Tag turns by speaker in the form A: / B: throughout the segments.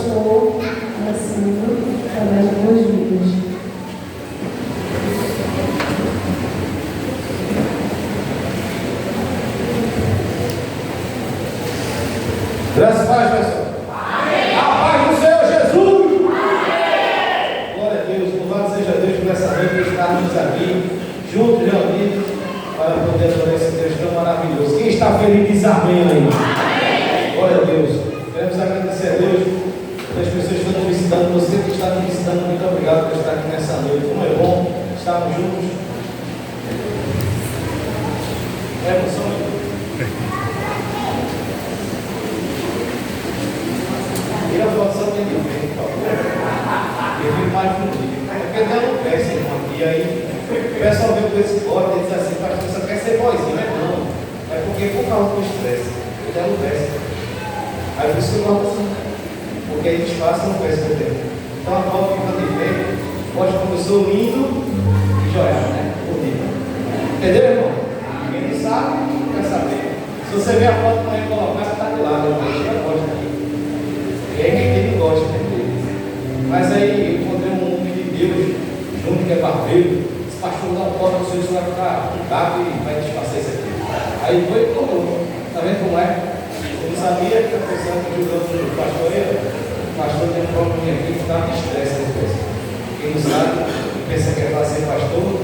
A: pastor Alessandro, através de duas vidas.
B: Graças a Deus, pessoal. Amém. A paz do Senhor Jesus. Amém. Glória a Deus, louvado seja Deus por essa noite de estarmos aqui, juntos, reunidos, para poder adorar esse Deus tão maravilhoso. Quem está feliz diz amém aí. Amém. Glória a Deus. Queremos agradecer a Deus pelas pessoas que estão nos visitando, você que está nos visitando, muito obrigado por estar aqui nessa noite. Como é bom estarmos juntos. É emoção. Tira a foto só tem de ver, por favor. Eu fico mais bonito. Porque até não peço, irmão. E aí, o pessoal vê com esse corte e diz assim: pastor, só quer ser vozinho, né? Não. É porque por causa do estresse, eu já não peço. Aí por isso que eu gosto assim. Porque aí disfarça, não peço meu tempo. Então a foto fica de ver. Mostra como eu sou lindo e joiado, né? Bonito. Entendeu, irmão? Ninguém não sabe, não quer saber. Se você ver a foto para colocar, está de lado. Eu deixei a foto aqui. E aí quem não gosta, né? Mas aí eu encontrei um homem de Deus, junto que é barbeiro. Esse pastor não pode, o senhor vai ficar um gato e vai disfarçar isso aqui. Aí foi e colocou. Está vendo como é? Eu não sabia que a pessoa que ajudou o pastor era. O pastor tem um problema aqui que está de estresse depois. Quem não sabe, pensa que é para ser pastor,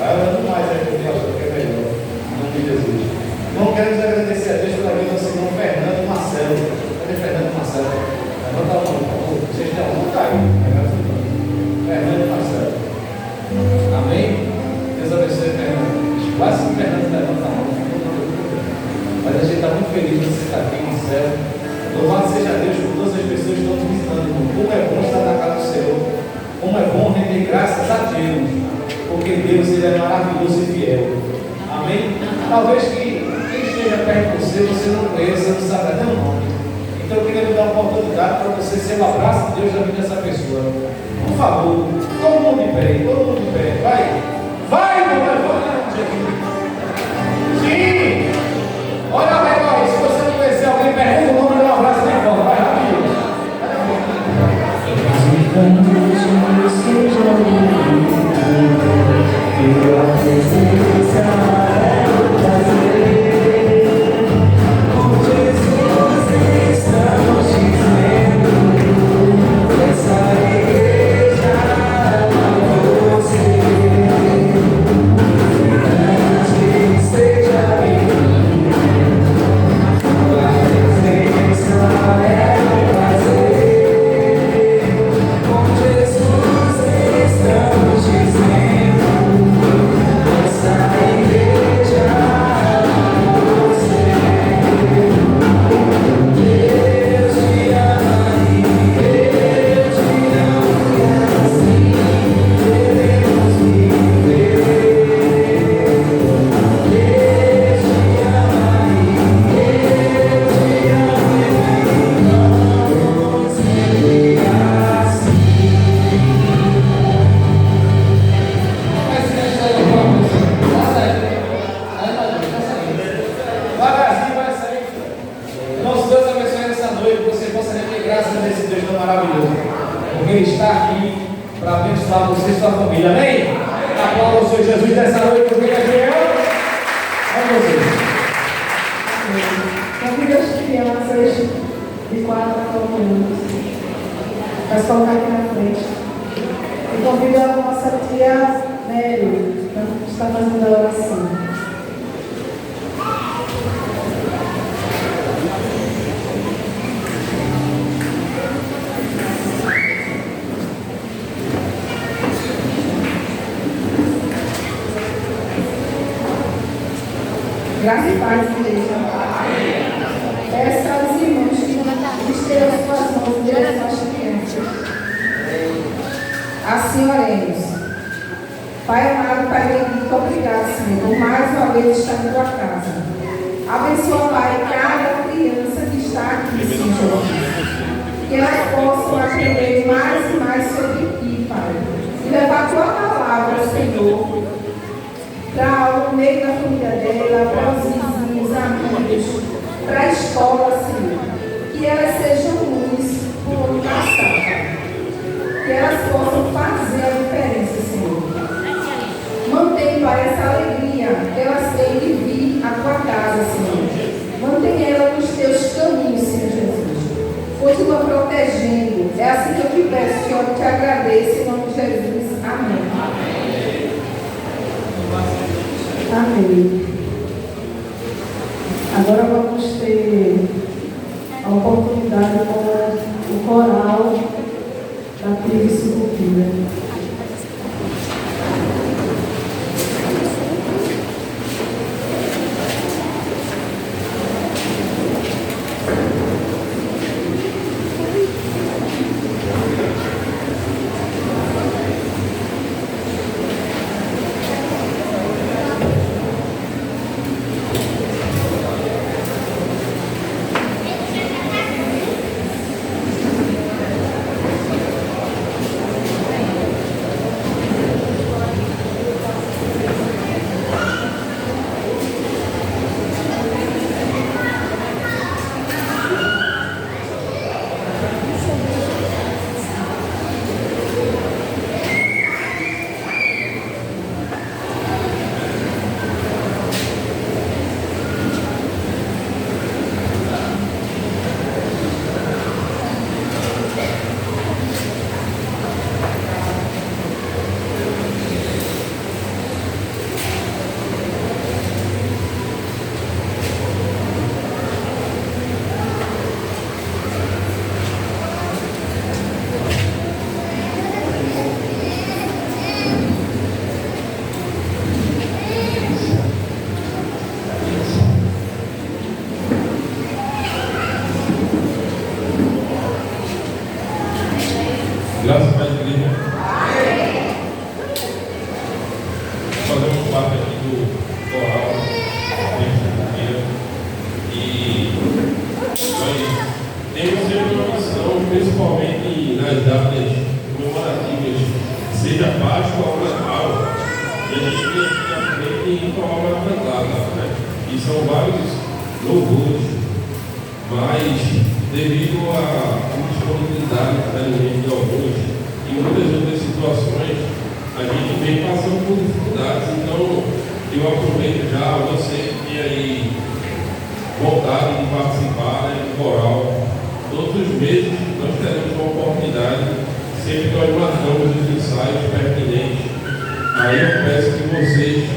B: vai orando mais aí para o pastor, que é melhor. Em nome de Jesus. Então queremos agradecer a Deus pela vida do seu irmão Fernando Marcelo. Cadê Fernando Marcelo? Levanta a mão, por favor. Vocês têm algum carinho? Fernando Marcelo. Amém? Deus abençoe, Fernando. Quase que o Fernando levanta a mão. Mas a gente está muito feliz de você estar aqui no céu. Louvado seja Deus por todas as pessoas que estão nos visitando. Como é bom estar na casa do Senhor. Como é bom render graças a Deus. Porque Deus, Ele é maravilhoso e fiel. Amém? Talvez quem esteja perto de você não conheça, não sabe até o nome. Então eu queria lhe dar uma oportunidade para você ser um abraço de Deus na vida dessa pessoa. Por favor, todo mundo de pé, todo mundo de pé. Vai, vai, meu irmão, sim. Olha ao redor, se você não conhecer alguém, pergunta o nome, dá um abraço bem forte. Vai rápido.
A: Graças e paz, igreja. Peço aos irmãos que estejam suas mãos em direção às crianças. Assim oremos. Pai amado, Pai bendito, obrigado, Senhor, por mais uma vez estar em tua casa. Abençoa, Pai, cada criança que está aqui, Senhor. Que elas possam aprender mais e mais sobre ti, Pai. E levar a tua palavra, Senhor, para o meio da família dela, para os vizinhos, amigos, para a escola, Senhor. Que elas sejam luz por que elas possam fazer a diferença, Senhor. Mantém, Pai, essa alegria que elas têm de vir à tua casa, Senhor. Mantém ela nos teus caminhos, Senhor Jesus. Continua protegendo. É assim que eu te peço, Senhor, eu te agradeço em nome de Jesus. Amém. Amém. Agora vamos ter a oportunidade com o coral da Cris Cultura.
C: Graças a igreja. Fazemos parte aqui do coral e nós temos sempre uma missão, principalmente nas datas comemorativas, seja Páscoa ou Natal, e a gente vem aqui à frente e coloca na cantada, né? E são vários louvores, mas devido à disponibilidade de alimentos de alguns e muitas outras situações, a gente vem passando por dificuldades. Então, eu aproveito já, você que tem aí vontade de participar, do coral. Todos os meses nós teremos uma oportunidade, sempre nós marcamos os ensaios pertinentes. Aí eu peço que vocês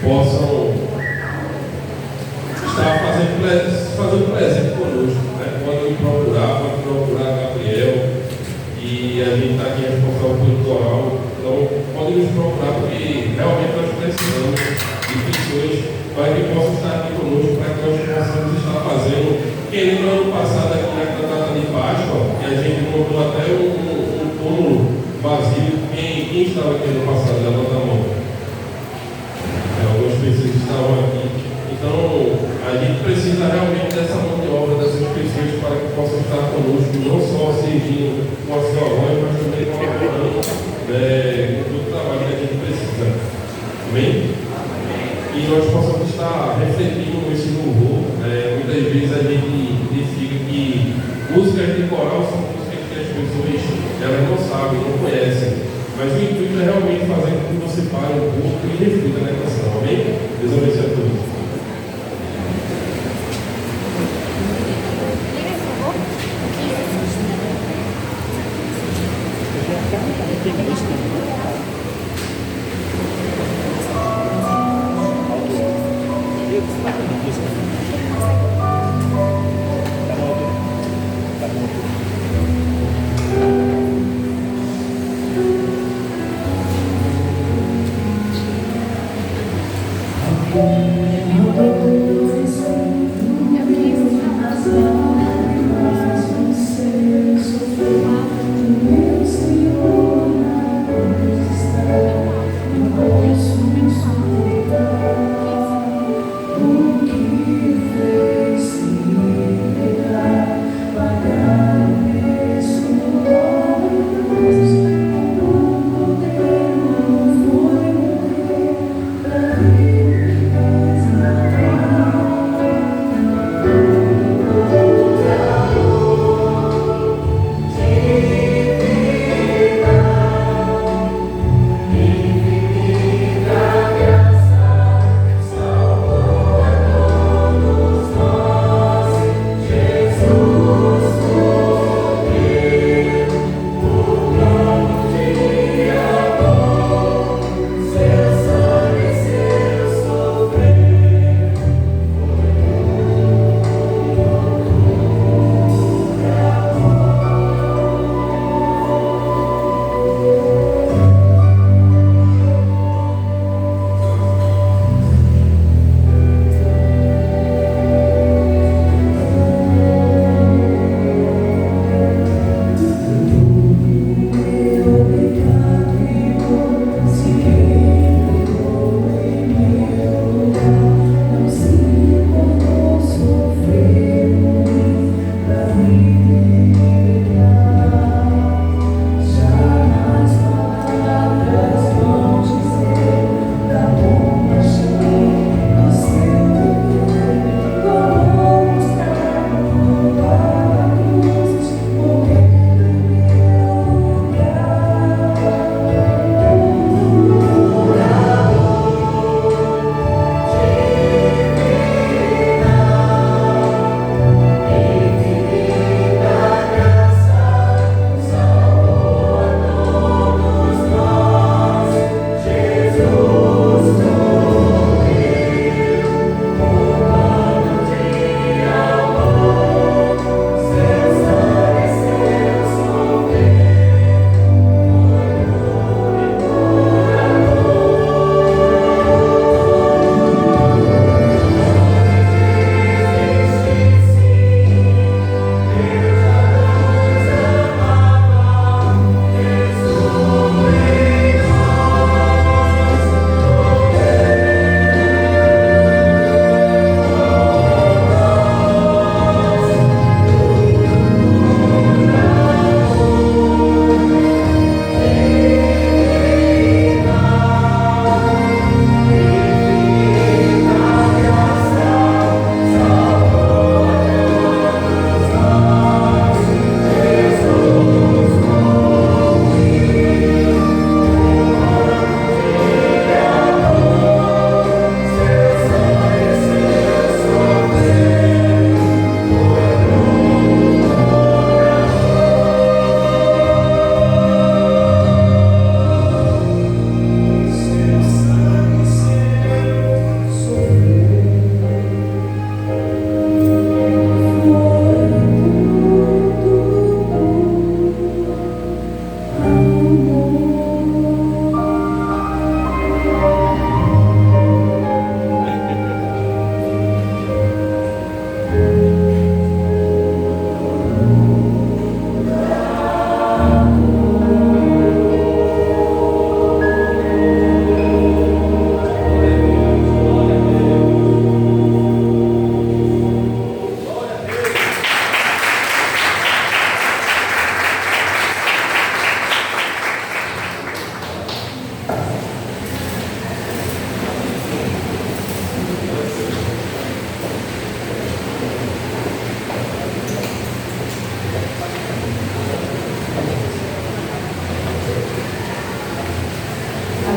C: possam estar fazendo presente conosco, né? Pode procurar Gabriel, e a gente está aqui responsável pelo coral, então pode nos procurar, porque realmente nós precisamos de pessoas para que possam estar aqui conosco, para que nós possamos estar fazendo, porque no ano passado aqui na cantata de Páscoa, que a gente montou até um túmulo vazio. Quem estava aqui no passado? Levanta a mão. Algumas pessoas estavam aqui. Então, a gente precisa realmente dessa mão de obra dessas pessoas para que possam estar conosco, não só servindo com a sua voz, mas também colaborando com todo o trabalho que a gente precisa. Amém? E nós possamos estar refletindo nesse louvor. Muitas vezes a gente identifica que músicas de coral são músicas que as pessoas elas não sabem, não conhecem. Mas o intuito é realmente fazer com que você pare um pouco e reflita na canção. Amém? Deus abençoe a todos.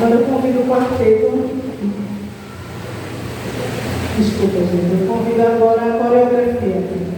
A: Agora eu convido o quarteto. Desculpa, gente. Eu convido agora a coreografia.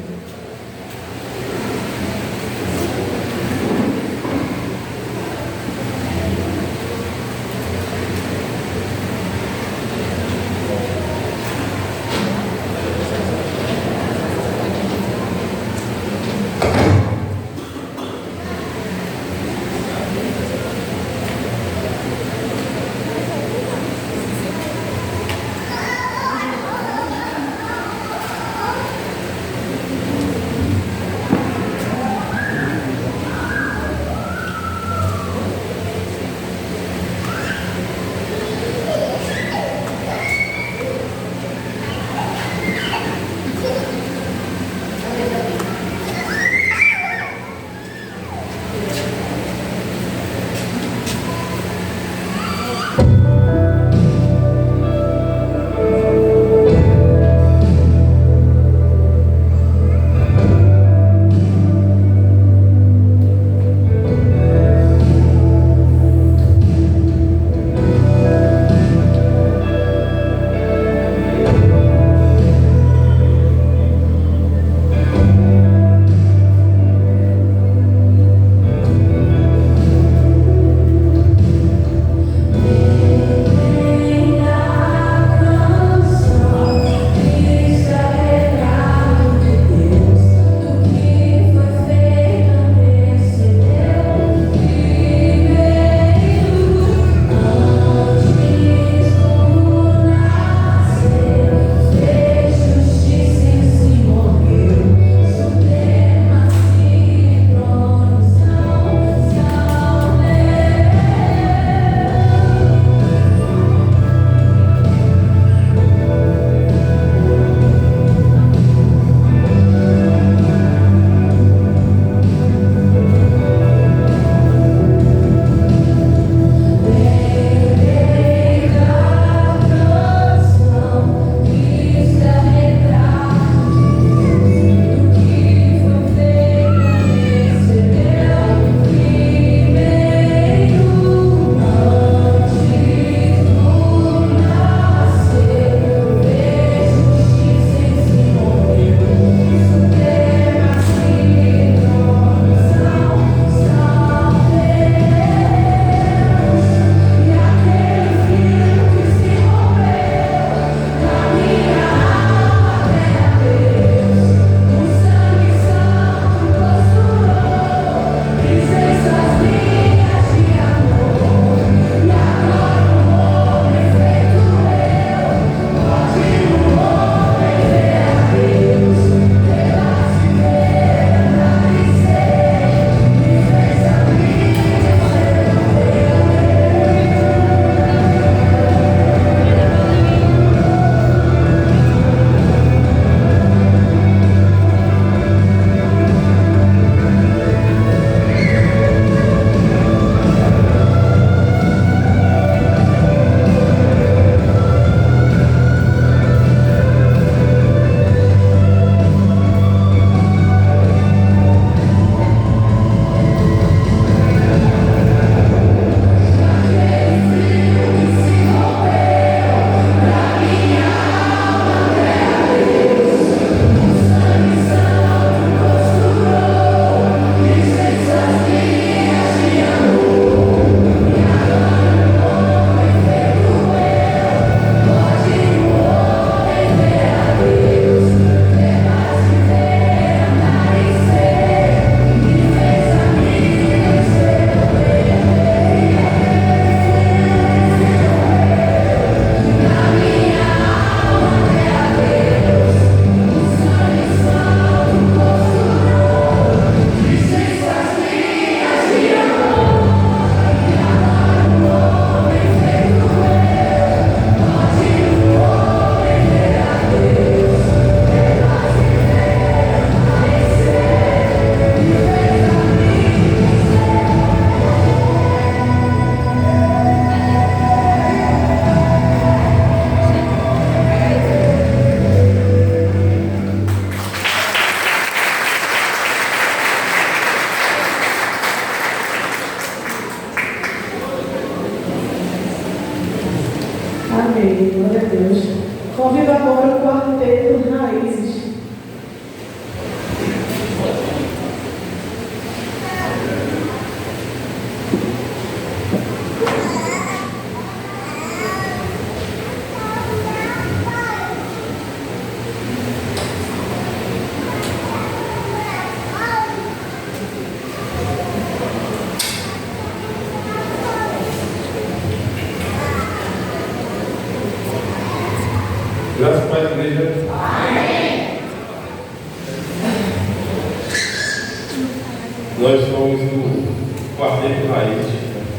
C: somos o Quarteto Raiz,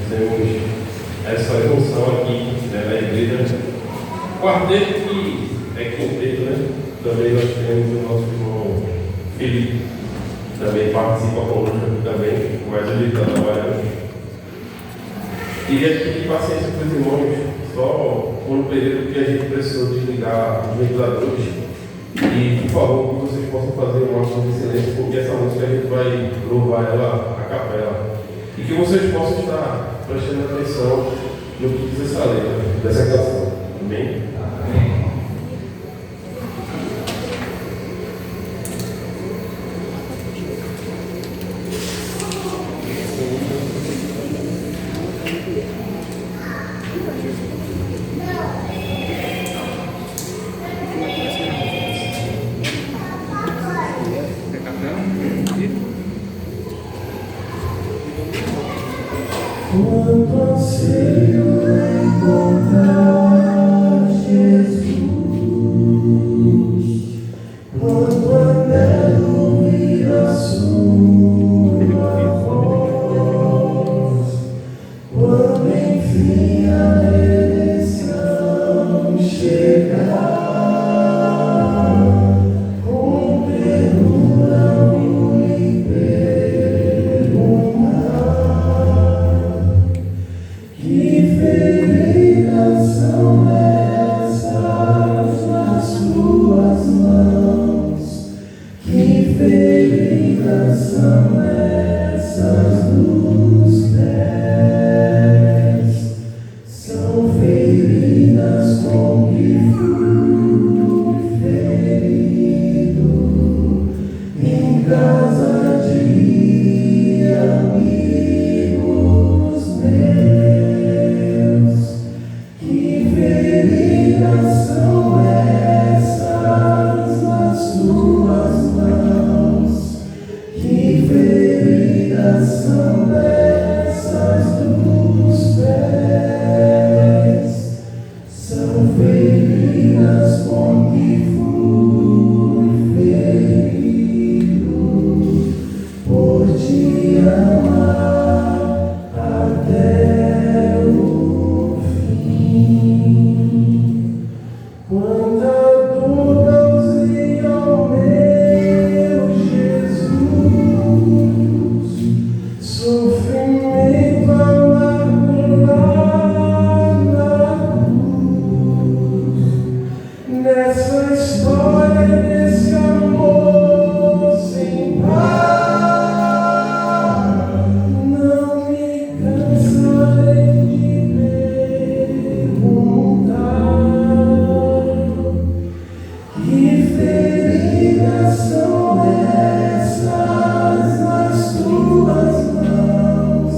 C: fizemos essa junção aqui, né, na igreja. Quarteto que é quinteto, né? Também nós temos o nosso irmão Felipe, também participa conosco aqui também, mas ele está trabalhando. Queria pedir paciência para os irmãos, só por um período que a gente precisou desligar os ventiladores. E, por favor, que vocês possam fazer um ato de silêncio, porque essa música a gente vai louvar ela à capela. E que vocês possam estar prestando atenção no que diz essa letra, dessa canção. Amém? Amém.
D: Quando anseio encontrar Jesus, quando anelo ouvir a sua voz, quando enfim a redenção chegar, com ternura me perguntar: que feridas são essas nas tuas mãos? Que feridas são essas nos pés? São feridas com que fui ferido em casa de amigos meus. Que feridas são essas nas tuas mãos? Que feridas são essas dos pés? São feridas com que fui ferido por te amar até o fim. Quanta dor causei ao meu Jesus, sofrimento amargo lá na cruz. Nessa história, nesse amor sem par, não me cansarei de perguntar: que feridas são essas nas tuas mãos?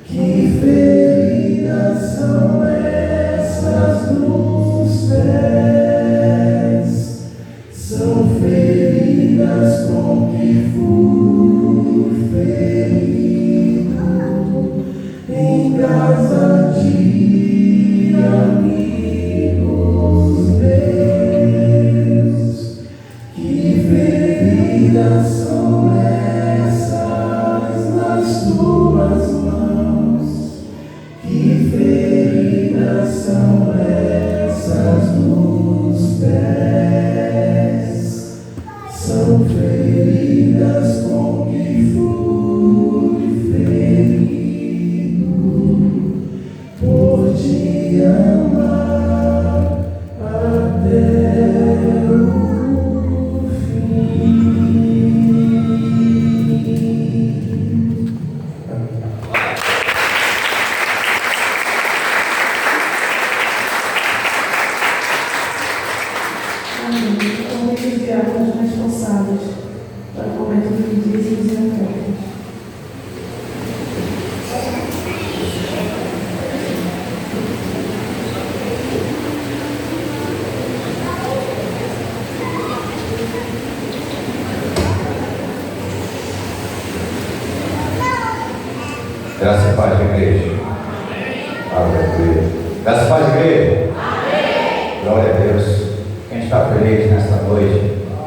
D: Que feridas são essas nos pés? São feridas com que fui ferido em casa de amigos meus. Que feridas são essas nas tuas mãos? Que feridas são essas nos pés? São feridas com que fui ferido por te amar até o fim.
A: Amém. Vamos enviar os responsáveis para o momento de dízimos e ofertas.
E: Graças a paz, igreja. Aleluia. Graças a paz, igreja. Glória a Deus. Quem está feliz nesta noite,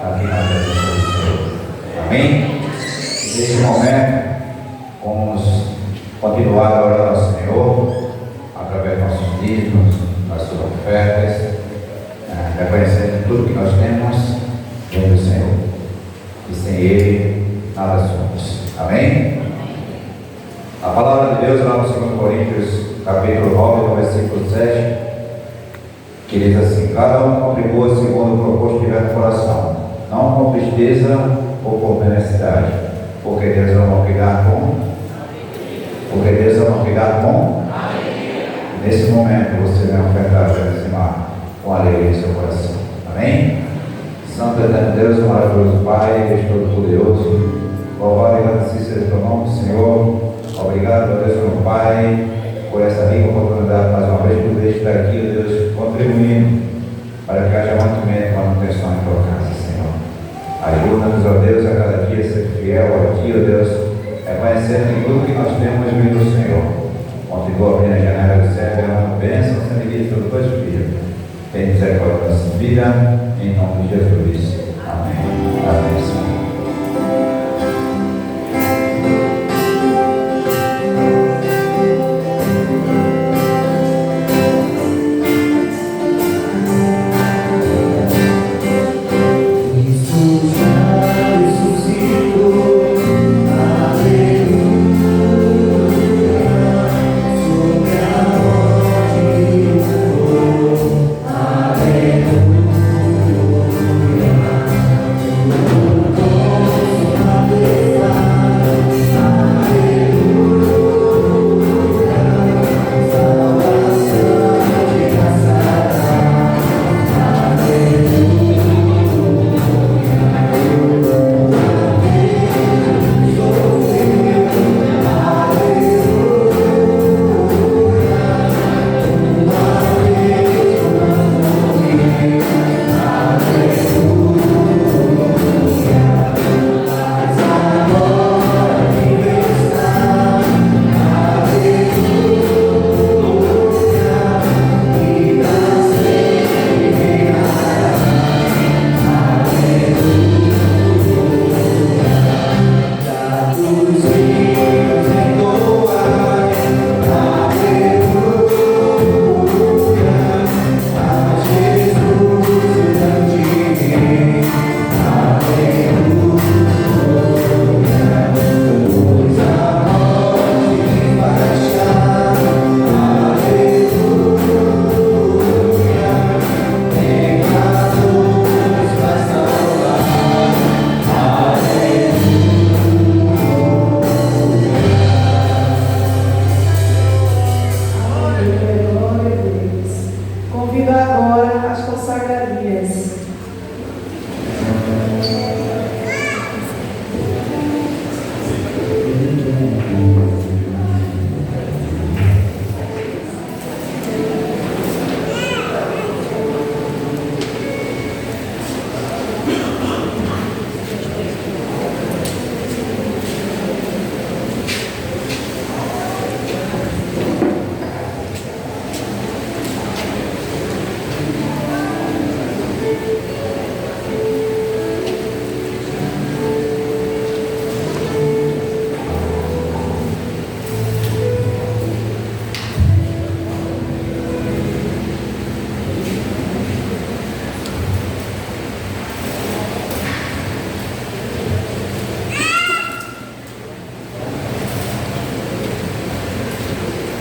E: aqui na presença do Senhor. Amém? Nesse momento, continuar adorando ao Senhor através dos nossos dízimos, das suas ofertas, reconhecendo tudo que nós temos vem do Senhor. E sem Ele, nada somos. Amém? A palavra de Deus lá no 2 Coríntios, capítulo 9, no versículo 7, que diz assim: cada um contribua segundo o propósito que tiver no coração, não com tristeza ou com necessidade, porque Deus ama cuidar com. Porque Deus ama cuidar com. Nesse momento você vai ofertar para dizimar com alegria em seu coração. Amém? Santo eterno Deus, maravilhoso Pai, Deus Todo-Poderoso, louvado e agradecido seja o teu nome, Senhor. Obrigado, Deus, meu Pai, por essa rica oportunidade mais uma vez, por estar aqui, Deus, contribuindo para que haja mantimento e manutenção em tua casa, Senhor. Ajuda-nos, ó Deus, a cada dia ser fiel a Ti, ó Deus, reconhecendo que tudo que nós temos vem do Senhor. Continua abrindo a janela do céu, derramando bênçãos, sendo guia sobre todos os filhos. Tem misericórdia da nossa vida, em nome de Jesus. Amém. Amém, Senhor.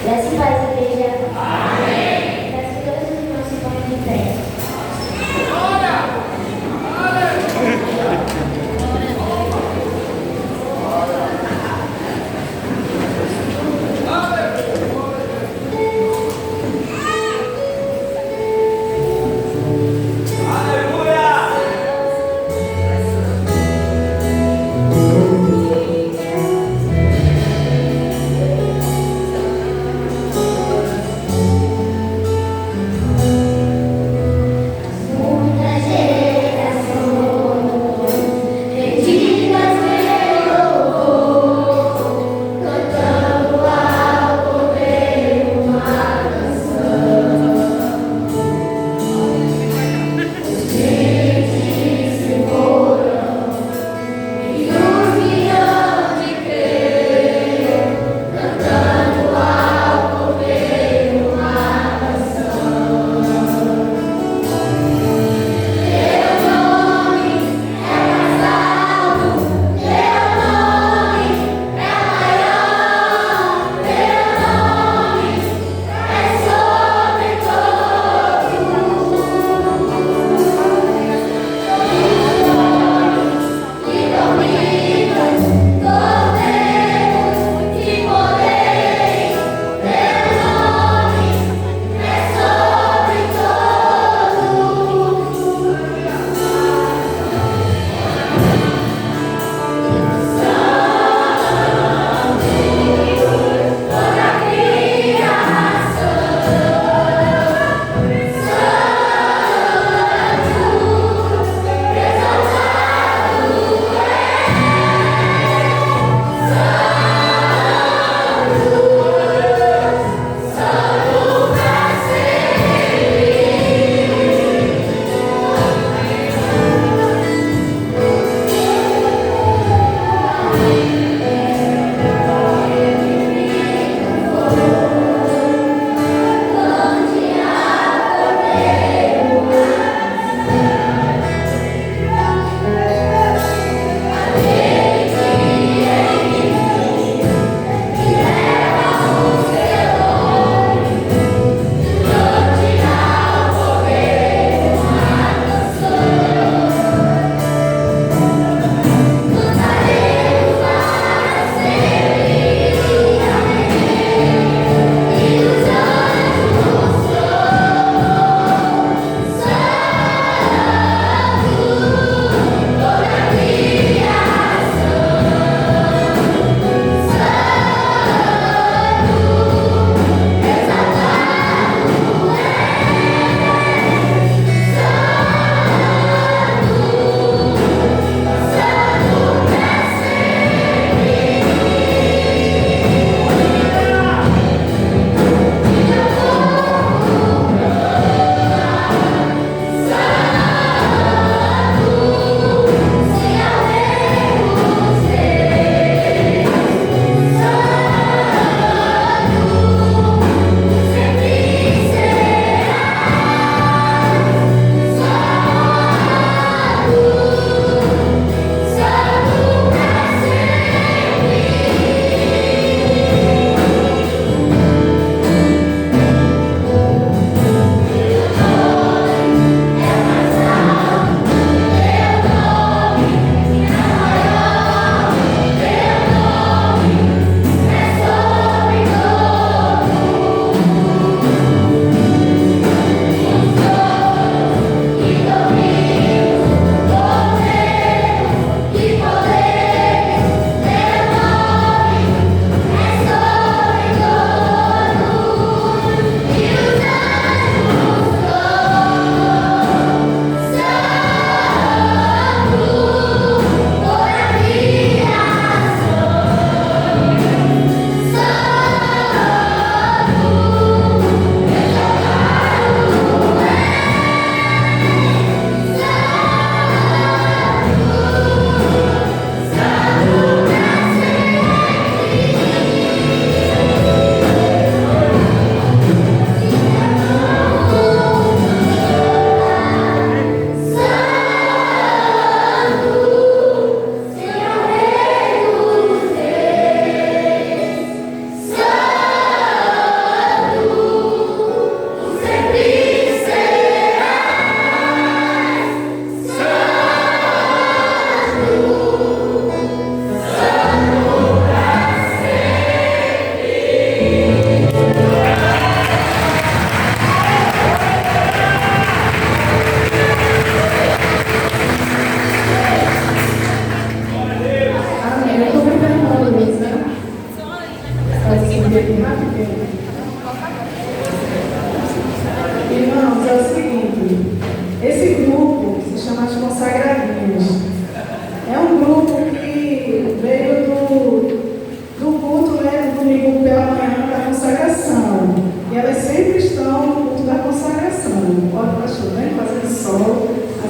F: Graças a Deus, igreja. Amém. Peço que todos os irmãos se ponham de pé.
D: Aleluia.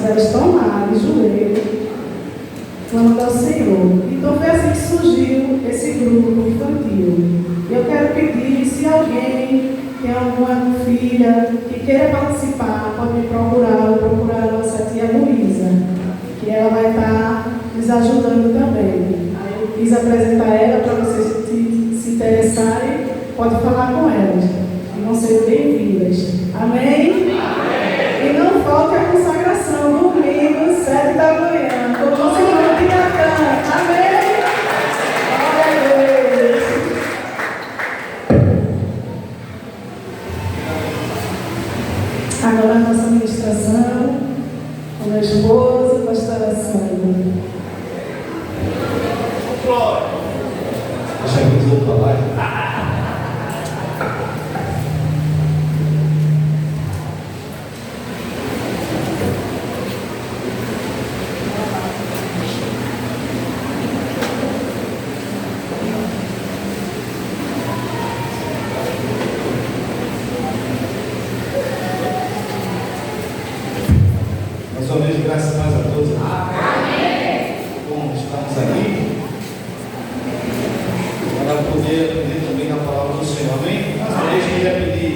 G: elas estão lá, de joelho, clamando ao Senhor. Então foi assim que surgiu esse grupo infantil. Eu quero pedir, se alguém tem alguma filha que queira participar, pode me procurar, ou procurar a nossa tia Luísa, que ela vai estar nos ajudando também. Aí eu quis apresentar ela para vocês se interessarem, pode falar com elas, e vão ser bem-vindas. Amém? E não falte a consagração, domingo, 7 da manhã, com o nosso irmão Pinatã. Amém? Glória a Deus. Agora a nossa ministração com a esposa, pastora Sandra.
B: Deixa eu dizer para lá. Mais uma vez, graças a todos. Amém. Bom, estamos aqui para poder aprender também na palavra do Senhor. Amém? Mais uma vez, eu queria pedir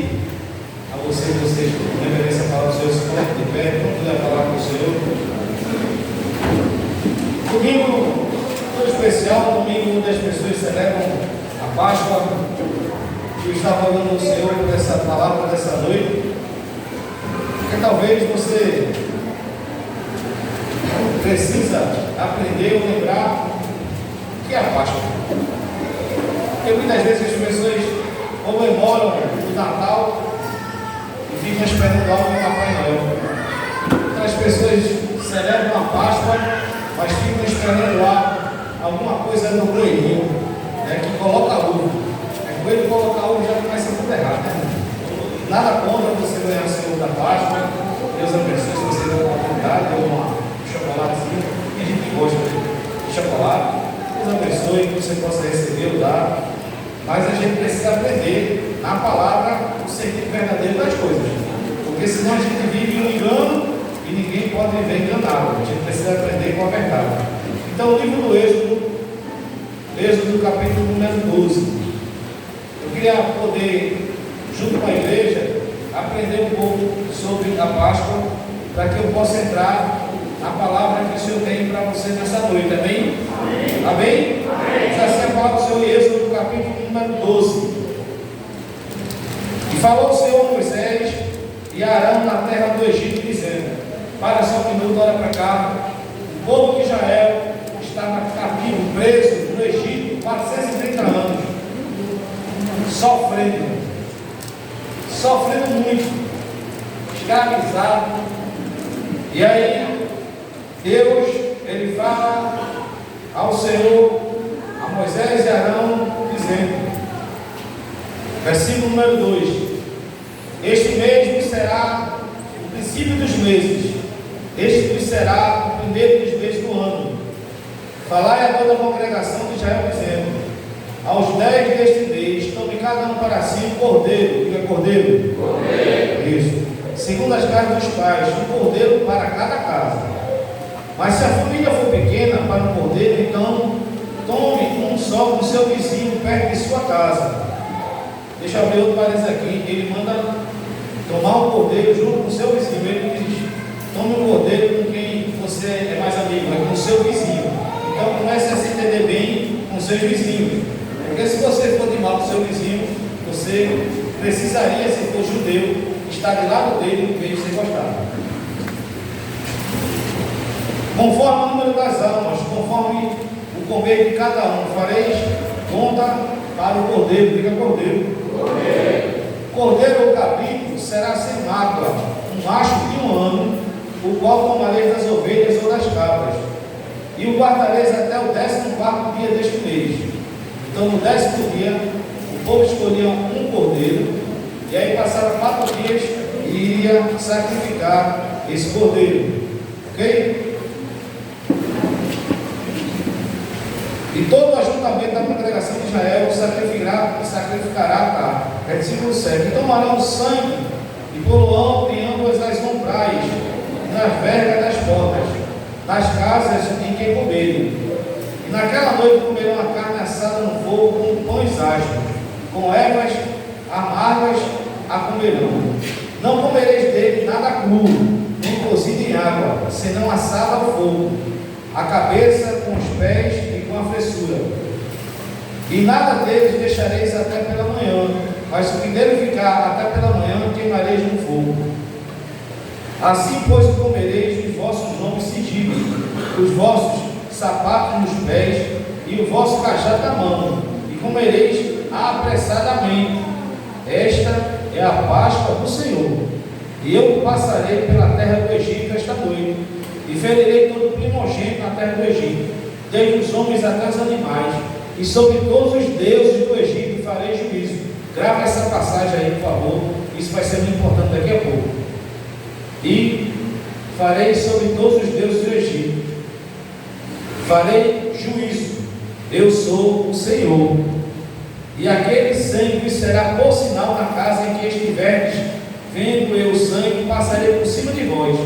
B: a vocês reverência a palavra do Senhor, se coloquem de pé, vamos ler a palavra do Senhor. Domingo todo especial, domingo onde as pessoas celebram a Páscoa. Eu estava orando ao Senhor por essa palavra dessa noite, porque talvez você precisa aprender ou lembrar o que é a Páscoa. Porque muitas vezes as pessoas comemoram o Natal e ficam esperando algo do Papai Noel. Outras pessoas celebram a Páscoa, mas ficam esperando lá alguma coisa no coelhinho, né, que coloca a uva. O coelho colocar a uva já começa tudo errado, né? Nada contra você ganhar o Senhor da Páscoa. Deus abençoe se você der uma oportunidade, deu um chocolatezinho. Tem gente que gosta de chocolate. Deus abençoe que você possa receber ou dar. Mas a gente precisa aprender na palavra o sentido verdadeiro das coisas. Porque senão a gente vive um engano e ninguém pode viver enganado. A gente precisa aprender com a verdade. Então, o livro do Êxodo capítulo número 12. Eu queria poder, junto com a igreja, aprender um pouco sobre a Páscoa, para que eu possa entrar na palavra que o Senhor tem para você nessa noite. Amém? Amém? Amém? Amém. Diz assim a palavra do Senhor em Êxodo capítulo número 12. E falou o Senhor a Moisés e a Arão na terra do Egito, dizendo: para só um minuto, olha para cá. O povo de Israel estava cativo, preso no Egito 430 anos, sofrendo muito, escravizado. E aí Deus, ele fala ao Senhor, a Moisés e Arão, dizendo, versículo número 2: este mês será o princípio dos meses, este será o primeiro dos meses do ano. Falai a toda a congregação de Israel, dizendo: aos 10 deste mês, tome cada um para si um cordeiro. Diga cordeiro. Cordeiro. Isso. Segundo as casas dos pais, um cordeiro para cada casa. Mas se a família for pequena para um cordeiro, então tome um só com seu vizinho perto de sua casa. Deixa eu ver outro parênteses aqui. Ele manda tomar um cordeiro junto com o seu vizinho. Ele diz: tome um cordeiro com quem você é mais amigo, é com o seu vizinho. Então comece a se entender bem com seus vizinhos. Porque se você for de mal com seu vizinho, você precisaria, se for judeu, estar do lado dele em vez de ser gostado. Conforme o número das almas, conforme o comer de cada um, fareis conta para o cordeiro. Diga cordeiro. Cordeiro ou cabrito será sem mácula, um macho de 1 ano, o qual tomareis das ovelhas ou das cabras, e o guardareis até o 14º dia deste mês. Então, no 10º dia, o povo escolhia um cordeiro, e aí passava 4 dias e iria sacrificar esse cordeiro. Ok? E todo o ajuntamento da congregação de Israel sacrificará a carne. Versículo 7. E tomarão o sangue e poluão em ambas as lombrais nas vergas das portas, nas casas em que comeram. E naquela noite comerão a carne assada no fogo com pães asmos, com ervas amargas a comerão. Não comereis dele nada cru, nem cozido em água, senão assado ao fogo, a cabeça com os pés e com a fressura. E nada deles deixareis até pela manhã, mas o que dele ficar até pela manhã queimareis no fogo. Assim, pois, comereis os vossos nomes sigíveis, os vossos sapatos nos pés e o vosso cajado na mão, e comereis apressadamente. Esta é a Páscoa do Senhor. E eu passarei pela terra do Egito esta noite, e ferirei todo primogênito na terra do Egito, desde os homens até os animais, e sobre todos os deuses do Egito farei juízo. Grava essa passagem aí, por favor, isso vai ser muito importante daqui a pouco. E farei sobre todos os deuses do Egito, farei juízo. Eu sou o Senhor. E aquele sangue será por sinal na casa em que estiverdes. Vendo eu o sangue, passarei por cima de vós,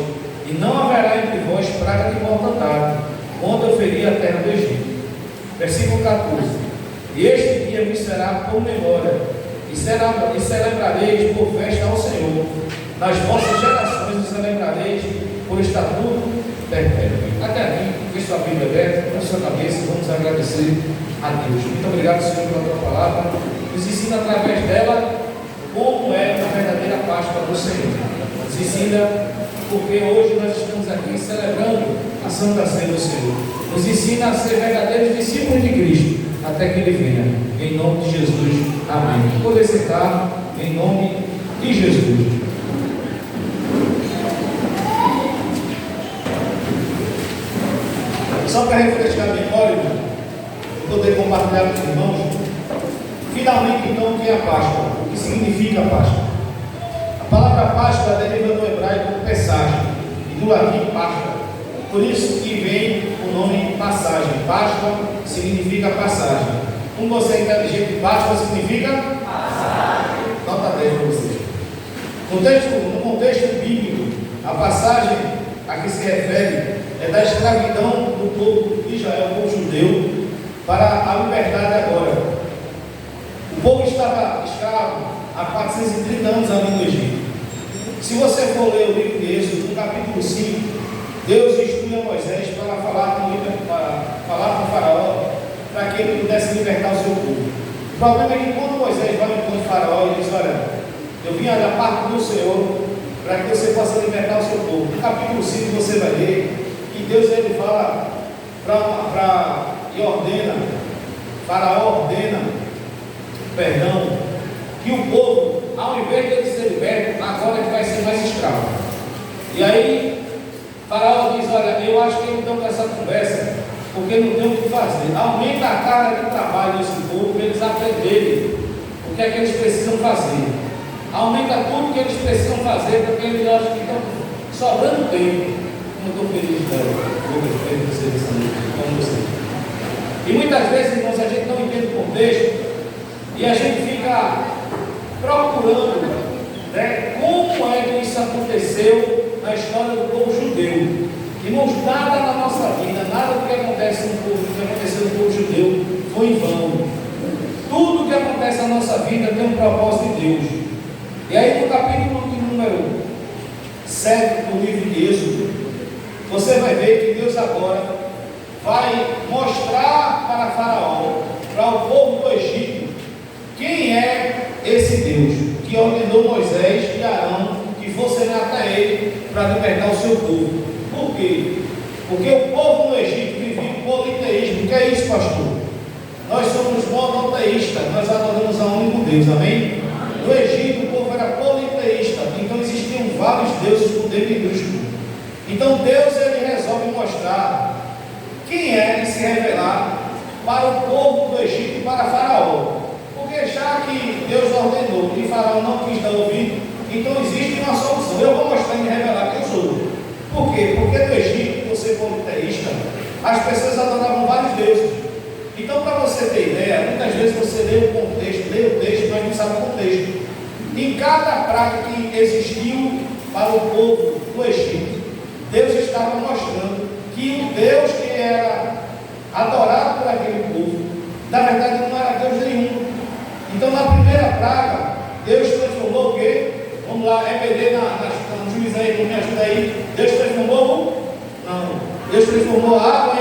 B: e não haverá entre vós praga de mortandade, quando eu ferir a terra do Egito. Versículo 14. E este dia me será por memória, e celebrareis por festa ao Senhor. Nas vossas gerações o celebrareis por estatuto perpétuo. Até aqui, feche sua Bíblia aberta, com a sua cabeça, vamos agradecer a Deus. Muito obrigado, Senhor, pela tua palavra. Nos ensina através dela como é a verdadeira Páscoa do Senhor. Nos ensina porque hoje nós estamos aqui celebrando a Santa Ceia do Senhor. Nos ensina a ser verdadeiros discípulos de Cristo até que Ele venha. Em nome de Jesus. Amém. Poder sentar em nome de Jesus. Só para refrescar a memória, e poder compartilhar com os irmãos, finalmente então o que é a Páscoa? O que significa a Páscoa? A palavra Páscoa deriva do hebraico Pesach e do latim Páscoa. Por isso que vem o nome passagem. Páscoa significa passagem. Como você é inteligente, Páscoa significa passagem. Nota 10 para vocês. No contexto bíblico, a passagem a que se refere é da escravidão do povo de Israel, o povo judeu, para a liberdade agora. O povo estava escravo há 430 anos ali no Egito. Se você for ler o livro de Êxodo, no capítulo 5, Deus instrui a Moisés para falar com o faraó, para que ele pudesse libertar o seu povo. O problema é que quando Moisés vai ao encontro de faraó, ele diz: olha, eu vim da parte do Senhor para que você possa libertar o seu povo. No capítulo 5 você vai ler que Deus ele fala e ordena, faraó ordena, que o povo, ao invés de ele ser liberto, agora ele vai ser mais escravo. E aí, faraó diz: olha, eu acho que eles estão com essa conversa porque não tem o que fazer. Aumenta a carga de trabalho desse povo para eles aprenderem o que é que eles precisam fazer. Aumenta tudo que eles precisam fazer, porque eles acham que estão sobrando tempo. Não estou feliz com vocês essa noite, como vocês. E muitas vezes, irmãos, a gente não entende o contexto e a gente fica procurando, né, como é que isso aconteceu na história do povo judeu. Irmãos, nada na nossa vida, nada do que acontece no povo, do que aconteceu no povo judeu foi em vão. Tudo que acontece na nossa vida tem um propósito de Deus. E aí no capítulo de número 7 do livro de Êxodo, você vai ver que Deus agora vai mostrar para Faraó, para o povo do Egito, quem é esse Deus que ordenou Moisés e Arão que fossem até ele para libertar o seu povo. Por quê? Porque o povo no Egito vivia o politeísmo. O que é isso, pastor? Nós somos monoteístas, nós adoramos a um único Deus, amém? No Egito o povo era politeísta, então existiam vários deuses com D minúsculo. Então Deus ele resolve mostrar quem é e se revelar para o povo do Egito e para Faraó. Porque já que Deus ordenou e Faraó não quis dar ouvido, então existe uma solução. Eu vou mostrar e me revelar quem eu sou. Por quê? Porque no Egito, por ser politeísta, as pessoas adoravam vários deuses. Então, para você ter ideia, muitas vezes você lê o texto, mas não sabe o contexto. Em cada praga que existiu para o povo do Egito, Deus estava mostrando que o Deus que era adorado por aquele povo, na verdade não era Deus nenhum. Então na primeira praga, Deus transformou o quê? Vamos lá, EBD no juiz aí, não me ajuda aí. Deus transformou não. Deus transformou a água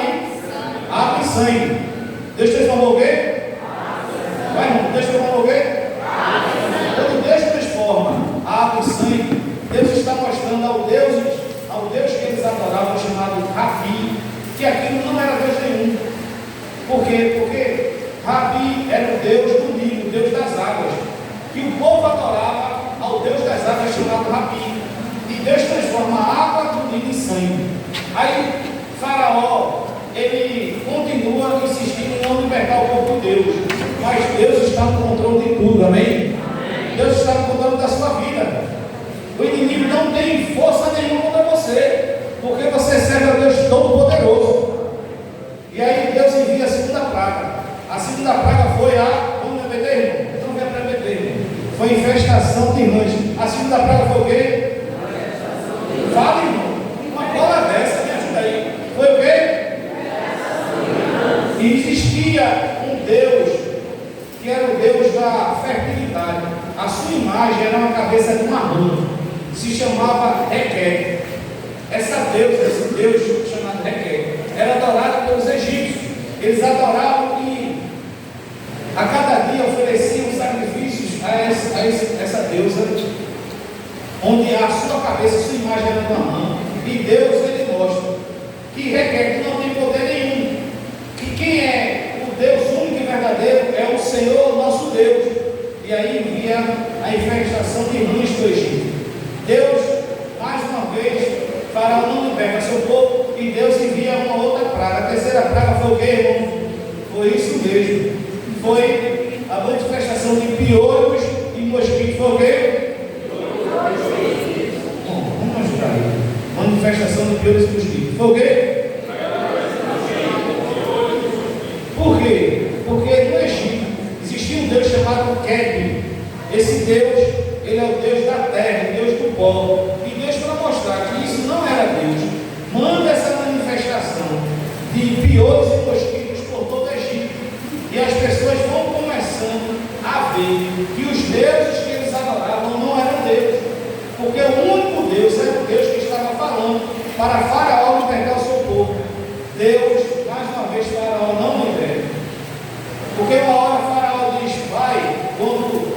B: em sangue. Deus transformou o quê? Vai, irmão, Deus transformou o quê? Quando Deus transforma a água em sangue, Deus está mostrando ao Deus que eles adoravam, chamado Rabi, que aquilo não era Deus nenhum. Por quê? Porque Rabi era o Deus do Nilo, o Deus das águas. E o povo adorava ao Deus das águas, chamado Rabi. E Deus transforma a água do Nilo em sangue. Aí Faraó, ele continua insistindo em não libertar o povo de Deus. Mas Deus está no controle de tudo, amém? Deus está no controle da sua vida. O inimigo não tem força nenhuma contra você, porque você serve a Deus Todo-Poderoso. E aí Deus envia a segunda praga. A segunda praga foi vamos beber, irmão? Então vem para beber, irmão. Foi infestação de rãs. A segunda praga foi o quê? Fala, irmão. Uma bola dessa, me ajuda aí. Foi o quê? E existia um Deus que era o Deus da fertilidade. A sua imagem era uma cabeça de uma rã. Se chamava Requer. Esse Deus chamado Requer, era adorado pelos egípcios. Eles adoravam e a cada dia ofereciam sacrifícios a essa deusa, onde a sua cabeça, a sua imagem era de uma rã. E Deus, ele mostra que Requer que não tem poder nenhum, que quem é o Deus único e verdadeiro é o Senhor nosso Deus. E aí envia a infestação de rãs do Egito. Deus, mais uma vez, Faraó não liberta seu povo e Deus envia uma outra praga. A terceira praga foi o quê, irmão? Foi isso mesmo. Foi a manifestação de piolhos e mosquitos. Foi o quê? Bom, vamos ajudar aí. Manifestação de piolhos e mosquitos. Foi o quê? Por quê? Porque no Egito existia um Deus chamado Keb. Esse Deus, ele é o Deus da terra, o Deus do pó. E Deus, para mostrar que isso não era Deus, manda essa manifestação de piolhos e mosquitos por todo o Egito. E as pessoas vão começando a ver que os deuses que eles adoravam não eram deuses. Porque o único Deus era o Deus que estava falando para Faraó libertar o seu povo. Deus, mais uma vez, Faraó não liberta. Porque uma hora Faraó diz, vai, quando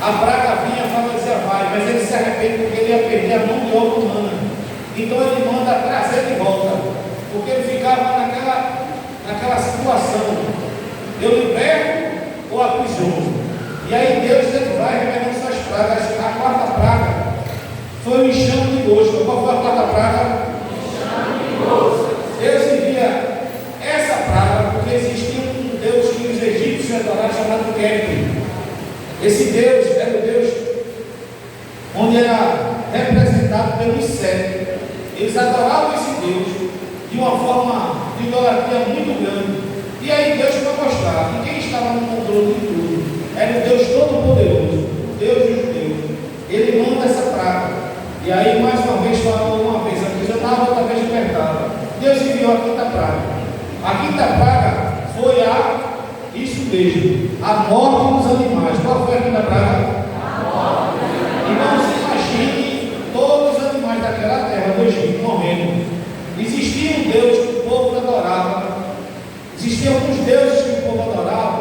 B: a praga vinha, Faraó dizia, vai, mas ele se arrepende porque ele ia perder a mão de obra humana. Então ele manda trazer de volta, porque ele ficava naquela situação, eu liberto ou aprisiono. E aí Deus ele vai revelando suas pragas. A quarta praga foi o enxame de mosca. Qual foi a quarta praga? Enxame de mosca. Deus envia essa praga porque existia um Deus que os egípcios adoravam chamado Keb. Esse Deus era o Deus onde era representado pelo inseto. Eles adoravam esse Deus de uma forma de idolatria muito grande. E aí Deus vai mostrar que quem estava no controle de tudo era o Deus Todo-Poderoso, o Deus dos judeus. Ele manda essa praga. E aí mais uma vez falou, uma vez aprisionava, outra vez libertava. Deus enviou a quinta praga. A quinta praga foi isso mesmo, a morte dos animais. Qual foi a quinta praga? A morte dos animais. E não se imagine todos os animais daquela terra do Egito morrendo. Existia um Deus que o povo adorava. Existiam alguns deuses que o povo adorava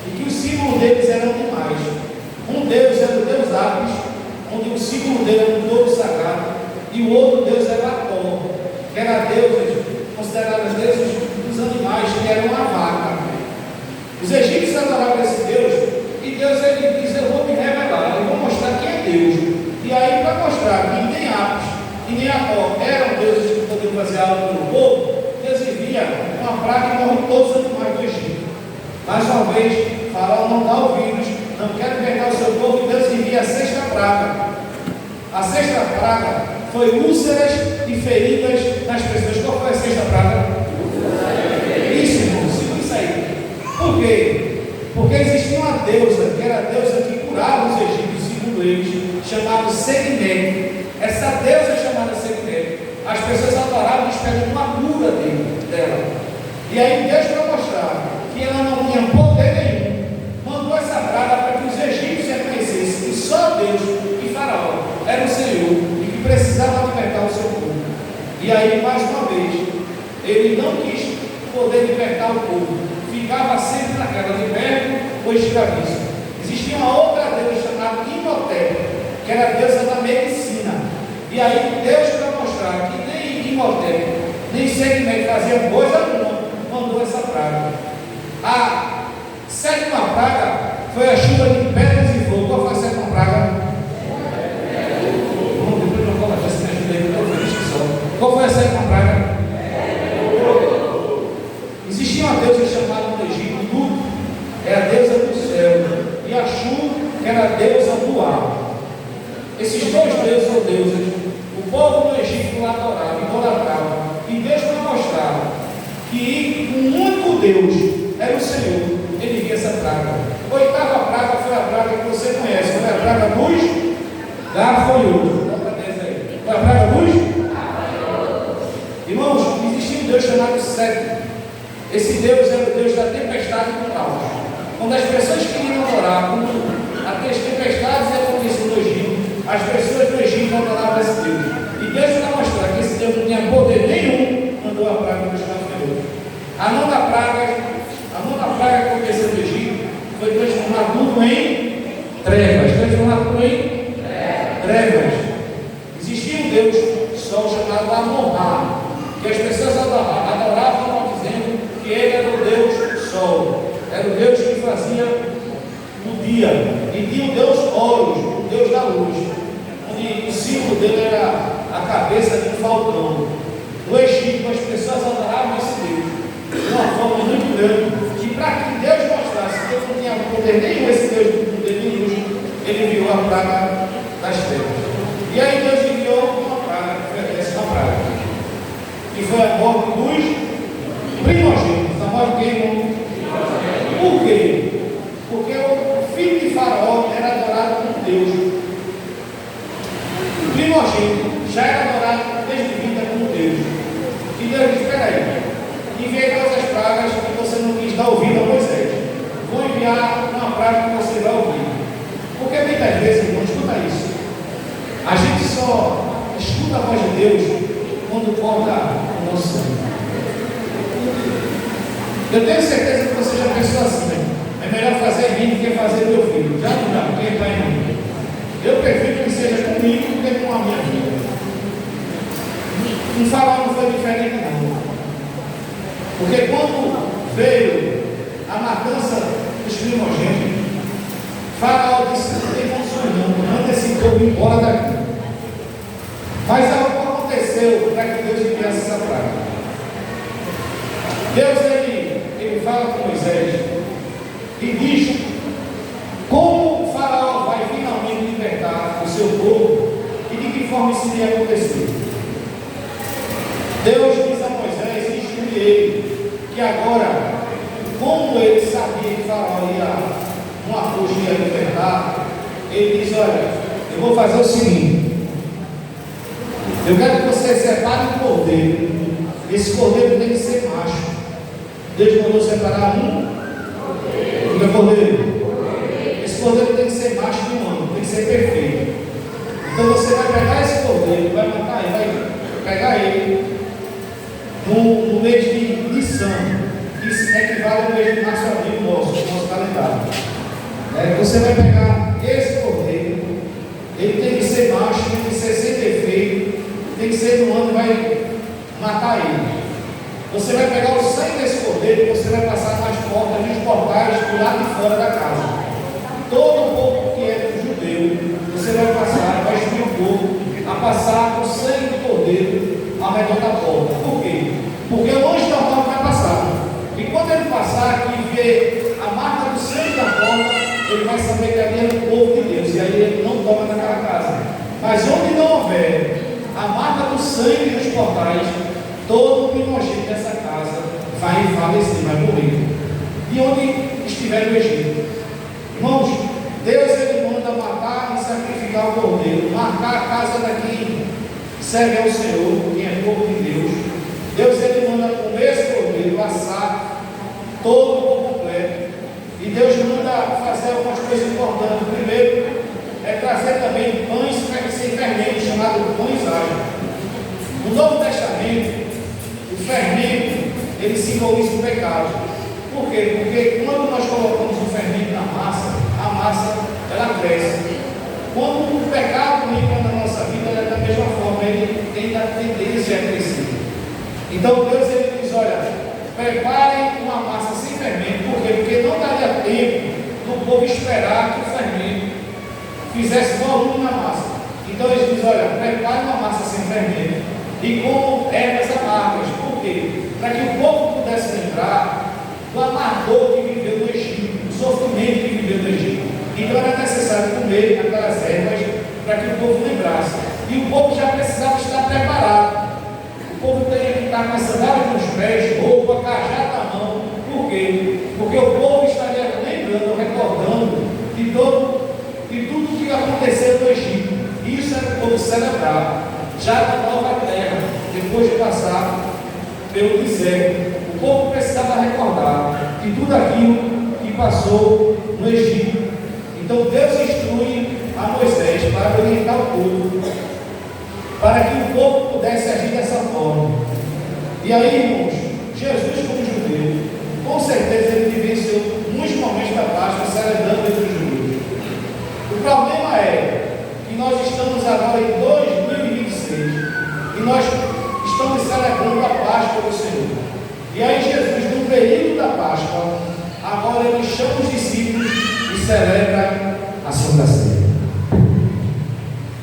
B: e que os símbolos deles eram animais. Um Deus era o Deus Apis, onde o símbolo dele era um touro sagrado, e o outro Deus era Ator, que era Deus, considerado deuses dos animais, que era uma vaca. Os egípcios adoravam esse Deus, e Deus ele diz, eu vou me revelar, eu vou mostrar quem é Deus. E aí, para mostrar que nem Apis e nem Ator eram deuses que podiam fazer algo pelo povo, Deus envia uma praga e morre todos os animais do Egito. Mais uma vez, Faraó não dá ouvidos, não quer libertar o seu povo, e Deus envia a sexta praga. A sexta praga foi úlceras e feridas nas pessoas. Qual foi a sexta praga? Isso, irmão, segura isso aí. Por quê? Porque existia uma deusa, que era a deusa que curava os egípcios, segundo eles, chamada Sekhmet. Essa deusa chamada Sekhmet, as pessoas adoravam esperando uma cura dela. E aí Deus, para mostrar que ela não tinha poder nenhum, mandou essa praga para que os egípcios reconhecessem que só Deus e Faraó era o Senhor e que precisava libertar o seu povo. E aí, mais uma vez, ele não quis poder libertar o povo, ficava sempre naquela liberto ou escravizo. Existia uma outra deusa chamada Imhotep, que era a deusa da medicina. E aí Deus, para mostrar que nem Imhotep, nem Sekhmet fazia coisa alguma, mandou essa praga. A sétima praga foi a chuva de pedras e fogo. Qual foi a sétima praga? Depois não vou falar, se me ajuda aí, eu estou feliz que só. Qual foi a sétima praga? Existia uma deusa chamada no Egito, Nut, é a deusa do céu, e a Shu, que era a deusa do ar. Esses dois deuses ou deusas, o povo do Egito lá adorava, idolatrava, e Deus, para mostrar que um único Deus era o Senhor, ele via essa praga. A oitava praga foi a praga que você conhece, foi a praga dos gafanhotos. Foi a praga dos? Irmãos, existia um Deus chamado Sete. Esse Deus era o Deus da tempestade e do caos. Quando as pessoas queriam adorar, quando as tempestades aconteciam no Egito, as pessoas do Egito adoravam esse Deus. E Deus, para mostrar que esse Deus não tinha poder nenhum, mandou a praga dos gafanhotos. A nona praga que aconteceu no Egito foi transformar tudo em trevas. Transformar tudo em trevas. Existia um Deus Sol chamado Amon-Ra, que as pessoas adoravam dizendo que ele era o Deus Sol, era o Deus que fazia o dia, e tinha o Deus Horus, o Deus da luz, onde o símbolo dele era a cabeça de um falcão. No Egito, as pessoas adoravam esse Deus de uma forma muito grande, e para que Deus mostrasse que Deus não tinha poder nenhum, esse Deus do poder de luz, ele enviou a praga das trevas. E aí Deus enviou uma praga, que foi essa praga, que foi a morte dos primogênitos. A morte de quem? Por quê? Porque o filho de Faraó era adorado como Deus. O primogênito já era adorado desde vida como Deus. E Deus disse: espera aí, enviei todas as pragas que você não quis dar ouvido a Moisés. Vou enviar uma praga que você vai ouvir. Porque muitas vezes, irmão, escuta isso. A gente só escuta a voz de Deus quando corta o nosso sangue. Eu tenho certeza que você já pensou assim, né? É melhor fazer em mim do que fazer meu filho. Já não, quem está em mim? Eu prefiro que seja comigo do que com a minha vida. Um Faraó não foi diferente, não. Porque quando veio a matança dos primogênitos, Faraó disse: não tem condições não, manda esse povo embora daqui. Mas algo aconteceu para que Deus enviasse essa praga. Deus, ele fala com Moisés e diz como o Faraó vai finalmente libertar o seu povo e de que forma isso iria acontecer. Deus diz a Moisés e instrui ele que agora, como ele sabia que Faraó uma coisa ia libertar, ele diz: olha, eu vou fazer o seguinte, eu quero que você separe um cordeiro. Esse cordeiro tem que ser macho. Deus mandou separar um cordeiro. Esse cordeiro tem que ser macho de um ano, tem que ser perfeito. Então você vai pegar esse cordeiro, vai matar ele, vai pegar ele no mês de Nissan, que equivale ao mês de março e abril nosso calendário. Você vai pegar esse cordeiro, ele tem que ser macho, tem que ser sem defeito, tem que ser no ano, vai matar ele. Você vai pegar o sangue desse cordeiro e você vai passar nas portas dos portais do lado de fora da casa. Todo o povo que é judeu, você vai passar, vai instruir o povo a passar o sangue do cordeiro ao redor da porta. Por quê? Porque o anjo da porta vai passar. E quando ele passar e ver a marca do sangue da porta, ele vai saber que ali é o povo de Deus. E aí ele não toma naquela casa. Mas onde não houver a marca do sangue dos portais, todo primogênito dessa casa vai falecer, vai morrer. De onde estiver no Egito. Irmãos, Deus ele manda matar e sacrificar o cordeiro, marcar a casa daqui serve ao Senhor, quem é povo de Deus. Deus ele manda comer esse cordeiro, assar todo por completo. E Deus manda fazer algumas coisas importantes. Primeiro, é trazer também pães sem fermento, chamado pães ágeis. No Novo Testamento, o fermento, ele simboliza o pecado. Por quê? Porque quando nós colocamos o fermento na massa, a massa, ela cresce. Quando o pecado entra na nossa vida, ela é da mesma forma, ele tem a tendência a crescer. Então Deus ele diz, olha, preparem uma massa sem fermento. Por quê? Porque não daria tempo do povo esperar que o fermento fizesse volume na massa. Então ele diz, olha, preparem uma massa sem fermento e com ervas amargas. Por quê? Para que o povo pudesse lembrar do amargor que viveu no Egito, do sofrimento que viveu no Egito. Então era necessário comer aquelas ervas para que o povo lembrasse. E o povo já precisava estar preparado. O povo teria que estar com as sandálias nos pés, roupa, cajado na mão. Por quê? Porque o povo estaria lembrando, recordando de tudo que aconteceu no Egito. Isso era o povo celebrar. Já na nova terra, depois de passar pelo deserto, o povo precisava recordar de tudo aquilo que passou no Egito. Então Deus instrui a Moisés para orientar o povo, para que o povo pudesse agir dessa forma. E aí, irmãos, Jesus como judeu, com certeza ele vivenciou muitos momentos da Páscoa celebrando entre os judeus. O problema é que nós estamos agora em 2026 e nós estamos celebrando a Páscoa do Senhor. E aí Jesus, no período da Páscoa, agora ele chama os discípulos e celebra a Santa Ceia.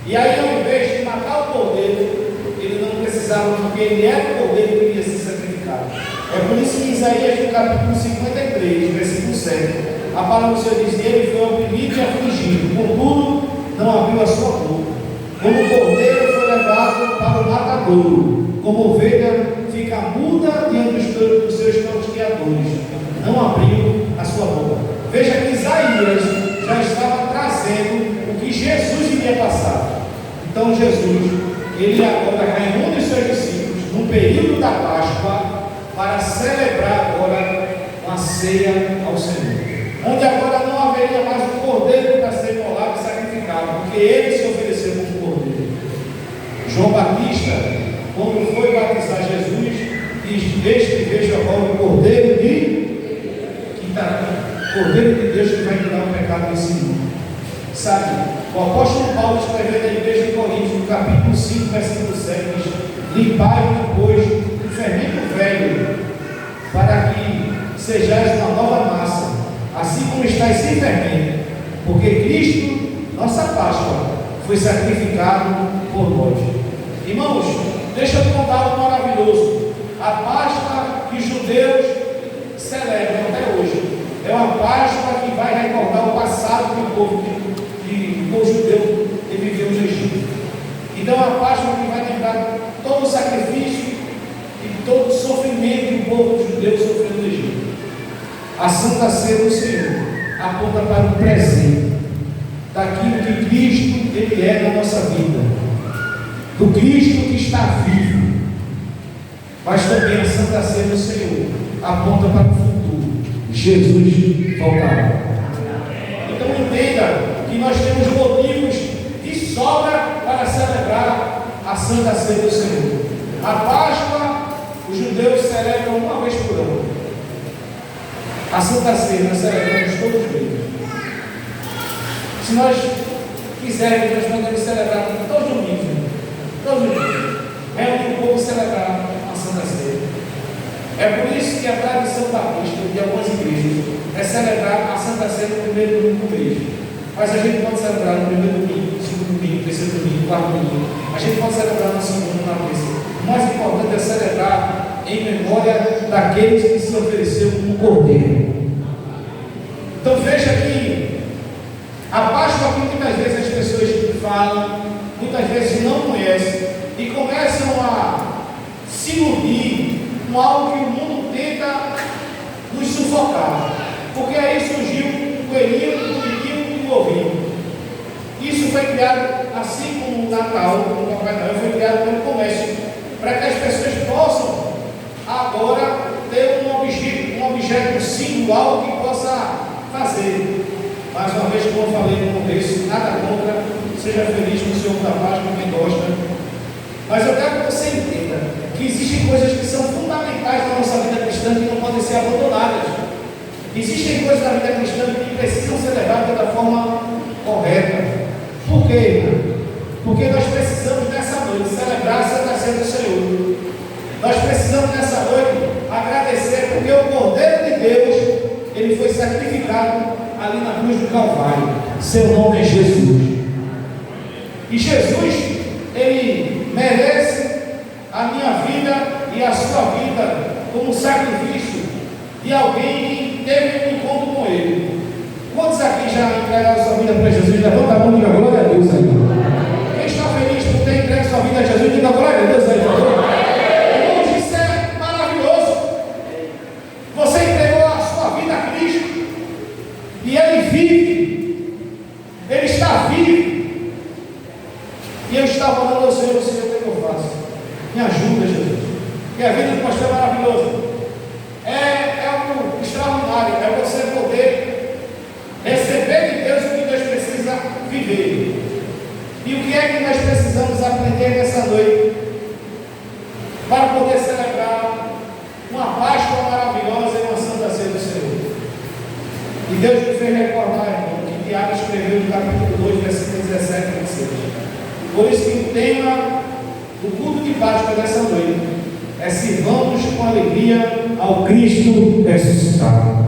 B: E aí, ao invés de matar o cordeiro, ele não precisava, porque ele era o cordeiro que iria ser sacrificado. É por isso que em Isaías, no capítulo 53, versículo 7, a palavra do Senhor diz: ele foi oprimido e afligido, contudo não abriu a sua boca. Como o cordeiro foi levado para o matadouro, como ovelha fica muda diante dos seus tosqueadores, não abriu a sua boca. Veja que Isaías já estava trazendo o que Jesus iria passar. Então Jesus, ele agora reúne os seus discípulos no período da Páscoa para celebrar agora uma ceia ao Senhor, onde agora não haveria mais um cordeiro para ser imolado e sacrificado, porque ele se ofereceu como cordeiro. João Batista, quando foi batizar Jesus, diz: este vejo agora o cordeiro de Deus que vai tirar o pecado desse mundo. Sabe, o apóstolo Paulo escrevendo à igreja de Coríntios, no capítulo 5, versículo 7, diz: limpai depois o fermento velho, para que sejais uma nova massa, assim como estáis sem fermento, porque Cristo, nossa Páscoa, foi sacrificado por nós. Irmãos, deixa eu contar algo maravilhoso. A Páscoa que os judeus celebram até hoje é uma Páscoa que vai recordar o passado do povo judeu que viveu no Egito. Então é uma Páscoa que vai lembrar todo o sacrifício e todo o sofrimento que o povo judeu sofreu no Egito. A Santa Ceia do Senhor aponta para o presente daquilo que Cristo ele é na nossa vida, do Cristo que está vivo. Mas também a Santa Ceia do Senhor aponta para o futuro. Jesus voltará. Então entenda que nós temos motivos de sobra para celebrar a Santa Ceia do Senhor. A Páscoa, os judeus celebram uma vez por ano. A Santa Ceia nós celebramos todos os dias. Se nós quisermos, nós podemos celebrar todos os domingos. Todos os dias. Reunir o povo celebrar a Santa Ceia. É por isso que a tradição batista de algumas igrejas é celebrar a Santa Ceia no primeiro domingo do mês. Mas a gente pode celebrar no primeiro domingo, segundo domingo, terceiro domingo, quarto domingo. A gente pode celebrar no segundo, na terça. O mais importante é celebrar em memória daqueles que se ofereceu como cordeiro. Então veja que a Páscoa que muitas vezes as pessoas falam, muitas vezes não conhecem e começam a se iludir com algo que o mundo tenta nos sufocar. Porque aí surgiu o coelhinho, o bonitinho e o ovinho. Isso foi criado assim como o Natal, o Papai Noel foi criado pelo comércio, para que as pessoas possam agora ter um objeto, um símbolo, algo que possa fazer. Mais uma vez, como eu falei no começo, nada contra, seja feliz com o Senhor da paz, com quem gosta. Mas eu quero que você entenda que existem coisas que são fundamentais na nossa vida cristã que não podem ser abandonadas. Existem coisas na vida cristã que precisam ser levadas da forma correta. Por quê? Porque nós precisamos nessa noite celebrar a Santa Ceia do Senhor. Nós precisamos nessa noite agradecer porque o Cordeiro de Deus, ele foi sacrificado ali na cruz do Calvário. Seu nome é Jesus. E Jesus, ele merece a minha vida e a sua vida como sacrifício de alguém que teve um encontro com ele. Quantos aqui já entregaram sua vida para Jesus? Levanta a mão e diga glória a Deus aí. Quem está feliz por ter entregue sua vida a Jesus, diga glória a Deus aí, por favor. Irmãos, isso é maravilhoso. Você entregou a sua vida a Cristo e ele vive. Ele está vivo. E eu estava falando ao Senhor, Senhor, o que eu faço? Me ajuda, Jesus. Porque a vida do pastor é maravilhosa. É algo extraordinário. É você poder receber de Deus o que Deus precisa viver. E o que é que nós precisamos aprender nessa noite? Para poder celebrar uma Páscoa maravilhosa e uma Santa Ceia do Senhor. E Deus me fez recordar, irmão, que Tiago escreveu no capítulo 2, versículo 17 e 26. Por isso que o tema do culto de Páscoa dessa noite é sirvamos com alegria ao Cristo ressuscitado.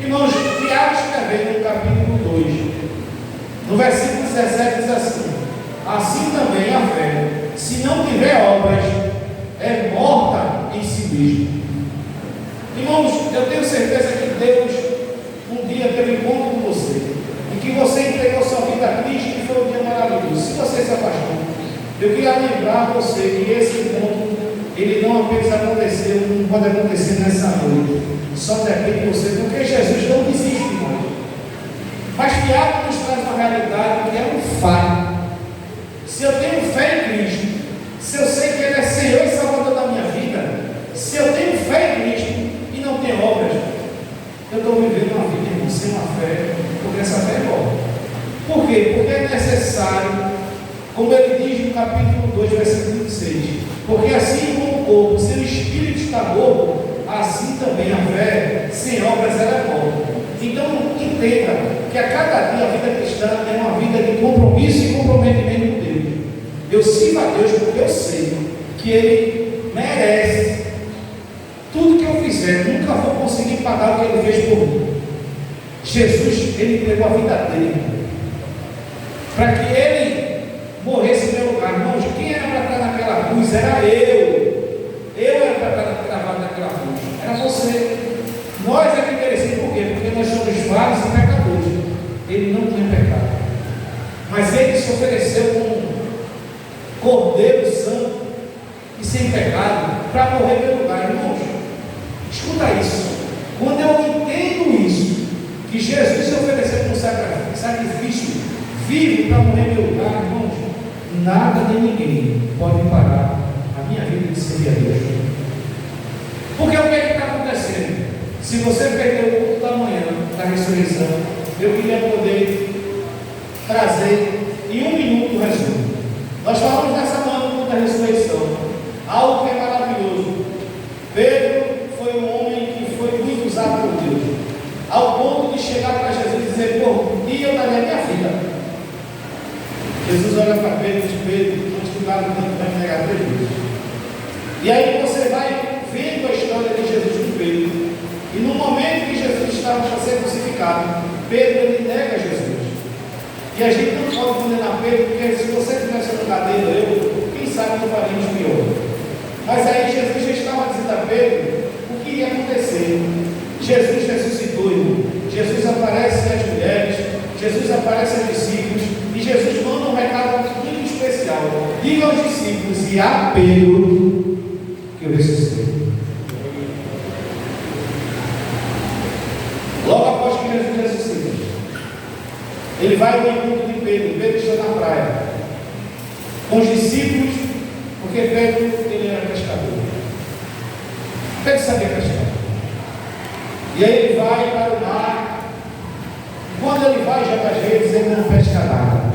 B: Irmãos, Tiago escreveu no capítulo 2, no versículo 17 diz assim: assim também a fé, se não tiver obras, é morta em si mesma. Irmãos, eu tenho certeza que Deus um dia teve encontro com você e que você entregou sua vida a Cristo e foi um dia maravilhoso. Se você se apaixonou, eu queria lembrar a você que esse encontro ele não apenas aconteceu, não pode acontecer nessa noite, só depende de você, porque Jesus não desiste mais. Mas Tiago nos traz uma realidade que é um fato. Se eu tenho fé em Cristo, se eu sei que Ele é Senhor e Salvador da minha vida, se eu tenho fé em Cristo e não tenho obras, eu estou vivendo uma vida, irmão, sem uma fé, porque essa fé é morta. Por quê? Porque é necessário, como ele diz no capítulo 2, versículo 26, porque assim como o corpo, se o espírito está morto, assim também a fé, sem obras, ela é morta. Então, entenda que a cada dia a vida cristã é uma vida de compromisso e comprometimento com Deus. Eu sirvo a Deus porque eu sei que Ele merece. Tudo que eu fizer, nunca vou conseguir pagar o que Ele fez por mim. Jesus, Ele entregou a vida dele para que Ele morresse em meu lugar. Irmãos, quem era para estar naquela cruz era eu. Eu era para estar travado naquela cruz. Era você. Nós é que merecemos. Por quê? Porque nós somos vários e pecadores. Ele não tinha pecado. Mas Ele se ofereceu como um Cordeiro Santo e sem pecado para morrer em meu lugar. Irmãos, escuta isso. Quando eu entendo isso, que Jesus se ofereceu como sacrifício vivo para morrer em meu lugar, irmãos, nada nem ninguém pode parar a minha vida de servir a Deus. Porque o que é que está acontecendo? Se você perdeu o culto da manhã, da ressurreição, eu queria poder trazer em 1 minuto o resumo. Nós falamos nessa manhã do culto da ressurreição, algo que é maravilhoso. Pedro foi um homem que foi muito usado por Deus, ao ponto de chegar para Jesus e dizer: pô, e eu daria a minha vida. Jesus olha para Pedro e diz: Pedro, não estudado tanto, vai me negar 3 vezes. E aí você vai vendo a história de Jesus com Pedro. E no momento que Jesus estava para ser crucificado, Pedro ele nega Jesus. E a gente não pode condenar Pedro, porque se você tivesse no lugar dele, quem sabe não faríamos pior. Mas aí Jesus já estava dizendo a Pedro o que ia acontecer. Jesus ressuscitou, irmão. Jesus aparece às mulheres, Jesus aparece aos discípulos, e Jesus manda um recado muito especial. Diga aos discípulos e a Pedro que eu ressuscitei. Logo após que Jesus ressuscita, ele vai ao encontro de Pedro. Pedro está na praia com os discípulos, porque Pedro ele era pescador. Pedro sabia pescar. E aí ele vai para o mar. Quando ele vai já para as redes, ele não pesca nada.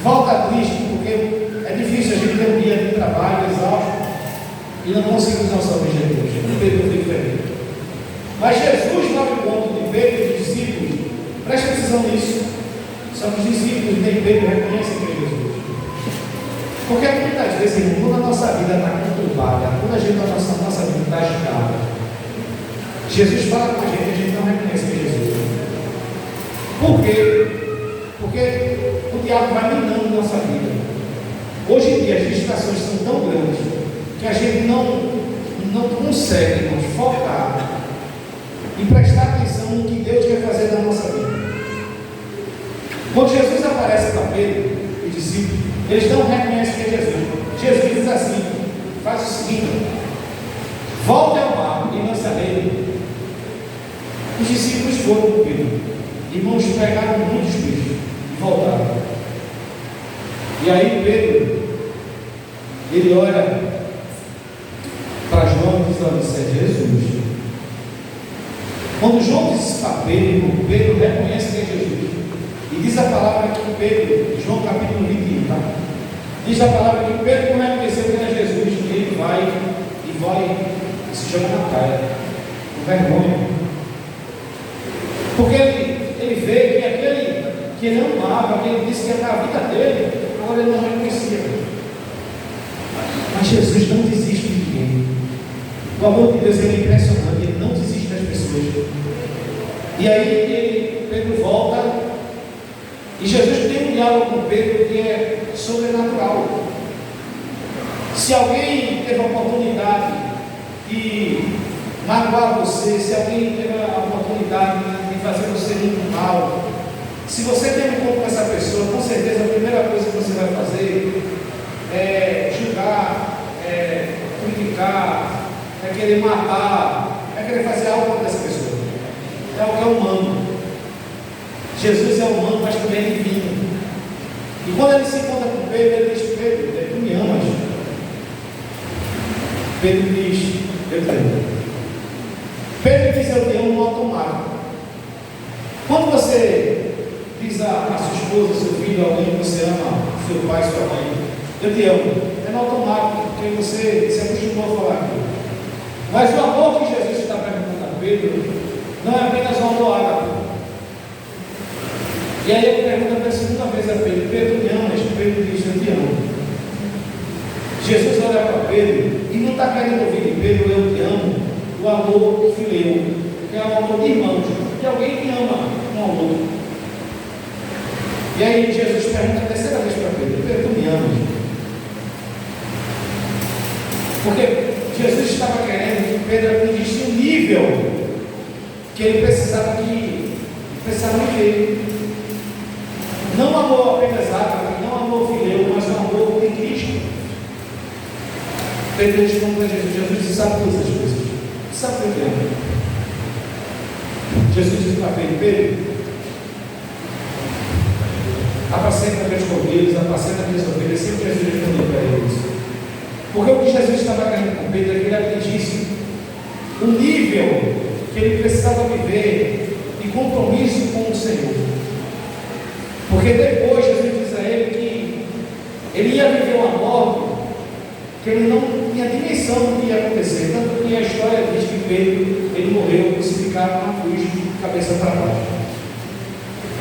B: Volta triste, porque é difícil a gente ter um dia de trabalho exausto e não conseguimos nosso objetivo. Pedro foi diferente. Mas Jesus, no encontro de Pedro e dos discípulos, preste atenção nisso. Só que os discípulos nem Pedro reconhecem que é Jesus. Porque muitas vezes, irmão, quando a nossa vida está conturbada, quando a nossa vida está agitada, Jesus fala com a gente não reconhece que é Jesus. Por quê? Porque o diabo vai minando nossa vida. Hoje em dia as distrações são tão grandes que a gente não consegue, irmãos, focar e prestar atenção no que Deus quer fazer na nossa vida. Quando Jesus aparece para Pedro e discípulos, eles não reconhecem que é Jesus. Jesus diz assim: faz o seguinte, volte ao mar e lança a rede. Os discípulos foram com Pedro. Irmãos, pegaram muitos peixes e voltaram. E aí Pedro, ele olha para João e diz: olha, isso é Jesus. Quando João diz para Pedro, Pedro reconhece que é Jesus. E diz a palavra que Pedro, João capítulo 21, tá? Diz a palavra que Pedro não reconheceu que era Jesus. Ele vai e se joga na praia, com vergonha. Porque ele vê que aquele que ele amava, que ele disse que era a vida dele, agora ele não reconhecia. Mas Jesus não desiste de ninguém. O amor de Deus é impressionante, ele não desiste das pessoas. E aí Pedro volta, e Jesus tem um diálogo com Pedro que é sobrenatural. Se alguém teve a oportunidade de magoar você, se alguém teve a oportunidade de fazer você muito mal, se você tem um encontro com essa pessoa, com certeza a primeira coisa que você vai fazer é julgar, criticar, é querer matar, é querer fazer algo contra essa pessoa. É algo que é humano. Jesus é humano, mas também é divino. E quando ele se encontra com Pedro, ele diz: Pedro, tu me amas? Pedro diz: eu te amo. Pedro diz: eu te amo no automático. Quando você diz a sua esposa, seu filho, alguém que você ama, seu pai, sua mãe, eu te amo, é no automático, porque você se acostumou a falar aquilo. Mas o amor que Jesus está perguntando a Pedro não é apenas um amor ágape. E aí ele pergunta pela segunda vez a Pedro: Pedro, me amas? Pedro diz: eu te amo. Jesus olha para Pedro e não está querendo ouvir de Pedro: eu te amo, o amor fileu, que é o amor de irmãos, de alguém que ama um ao outro. E aí Jesus pergunta a terceira vez para Pedro: Pedro, tu me amas? Porque Jesus estava querendo que Pedro atingisse um nível que ele precisava viver. Não amor apenas ágape, não amor fileu, mas um amor de Cristo. Pedro responde para Jesus: Jesus sabe todas as coisas, sabe o que eu amo. Jesus disse para Pedro: Pedro, apacenta meus cordeiros, apacenta minhas ovelhas. Sempre Jesus respondeu para eles. Porque o que Jesus estava querendo com Pedro é que ele atingisse o nível que ele precisava viver de compromisso com o Senhor. Porque depois Jesus diz a ele que ele ia viver uma morte que ele não tinha dimensão do que ia acontecer. Tanto que a história diz que Pedro, ele morreu crucificado na cruz, de cabeça para baixo.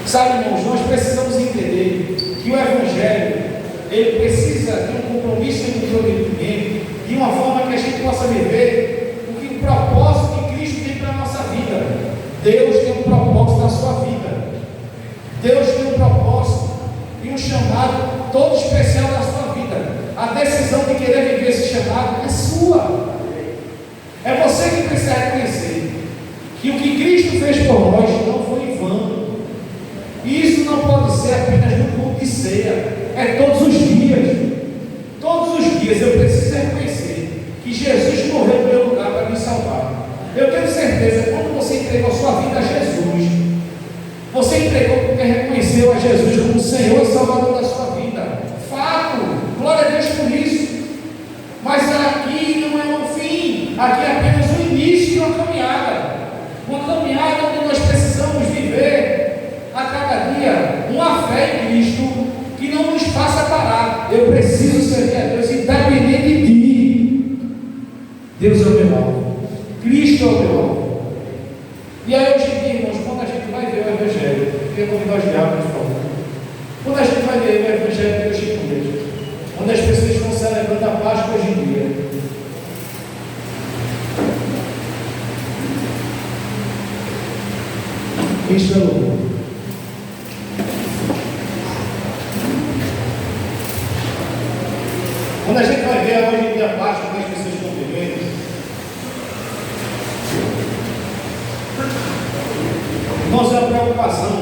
B: Sabe, irmãos, nós precisamos entender que o Evangelho, ele precisa de um compromisso e um desenvolvimento, de uma forma que a gente possa viver o propósito que Cristo tem para a nossa vida. Deus tem um propósito na sua vida. Deus tem um propósito e um chamado todo especial na sua vida. A decisão de querer viver esse chamado é sua. É você que precisa reconhecer que o que Cristo fez por nós não foi em vão. E isso não pode ser apenas no culto de ceia. É todos os dias. Todos os dias eu preciso reconhecer que Jesus morreu no meu lugar para me salvar. Eu tenho certeza que quando você entregou sua vida a Jesus, você entregou porque reconheceu a Jesus como Senhor e Salvador da sua vida. Fato, glória a Deus por isso. Mas aqui não é o fim, aqui é apenas o início de uma caminhada onde nós precisamos viver a cada dia uma fé em Cristo que não nos faça parar. Eu preciso servir a Deus independente de ti. Deus é o meu alvo, Cristo é o meu alvo. E aí hoje em dia, irmãos, quando a gente vai ver o Evangelho, eu queria convidar os diáconos, por favor. Quando a gente vai ver o Evangelho dos Chico Dias, onde as pessoas estão celebrando a Páscoa hoje em dia, Cristo é louvor. Quando a gente vai ver hoje em dia a Páscoa que as pessoas estão vivendo, irmãos, é uma preocupação,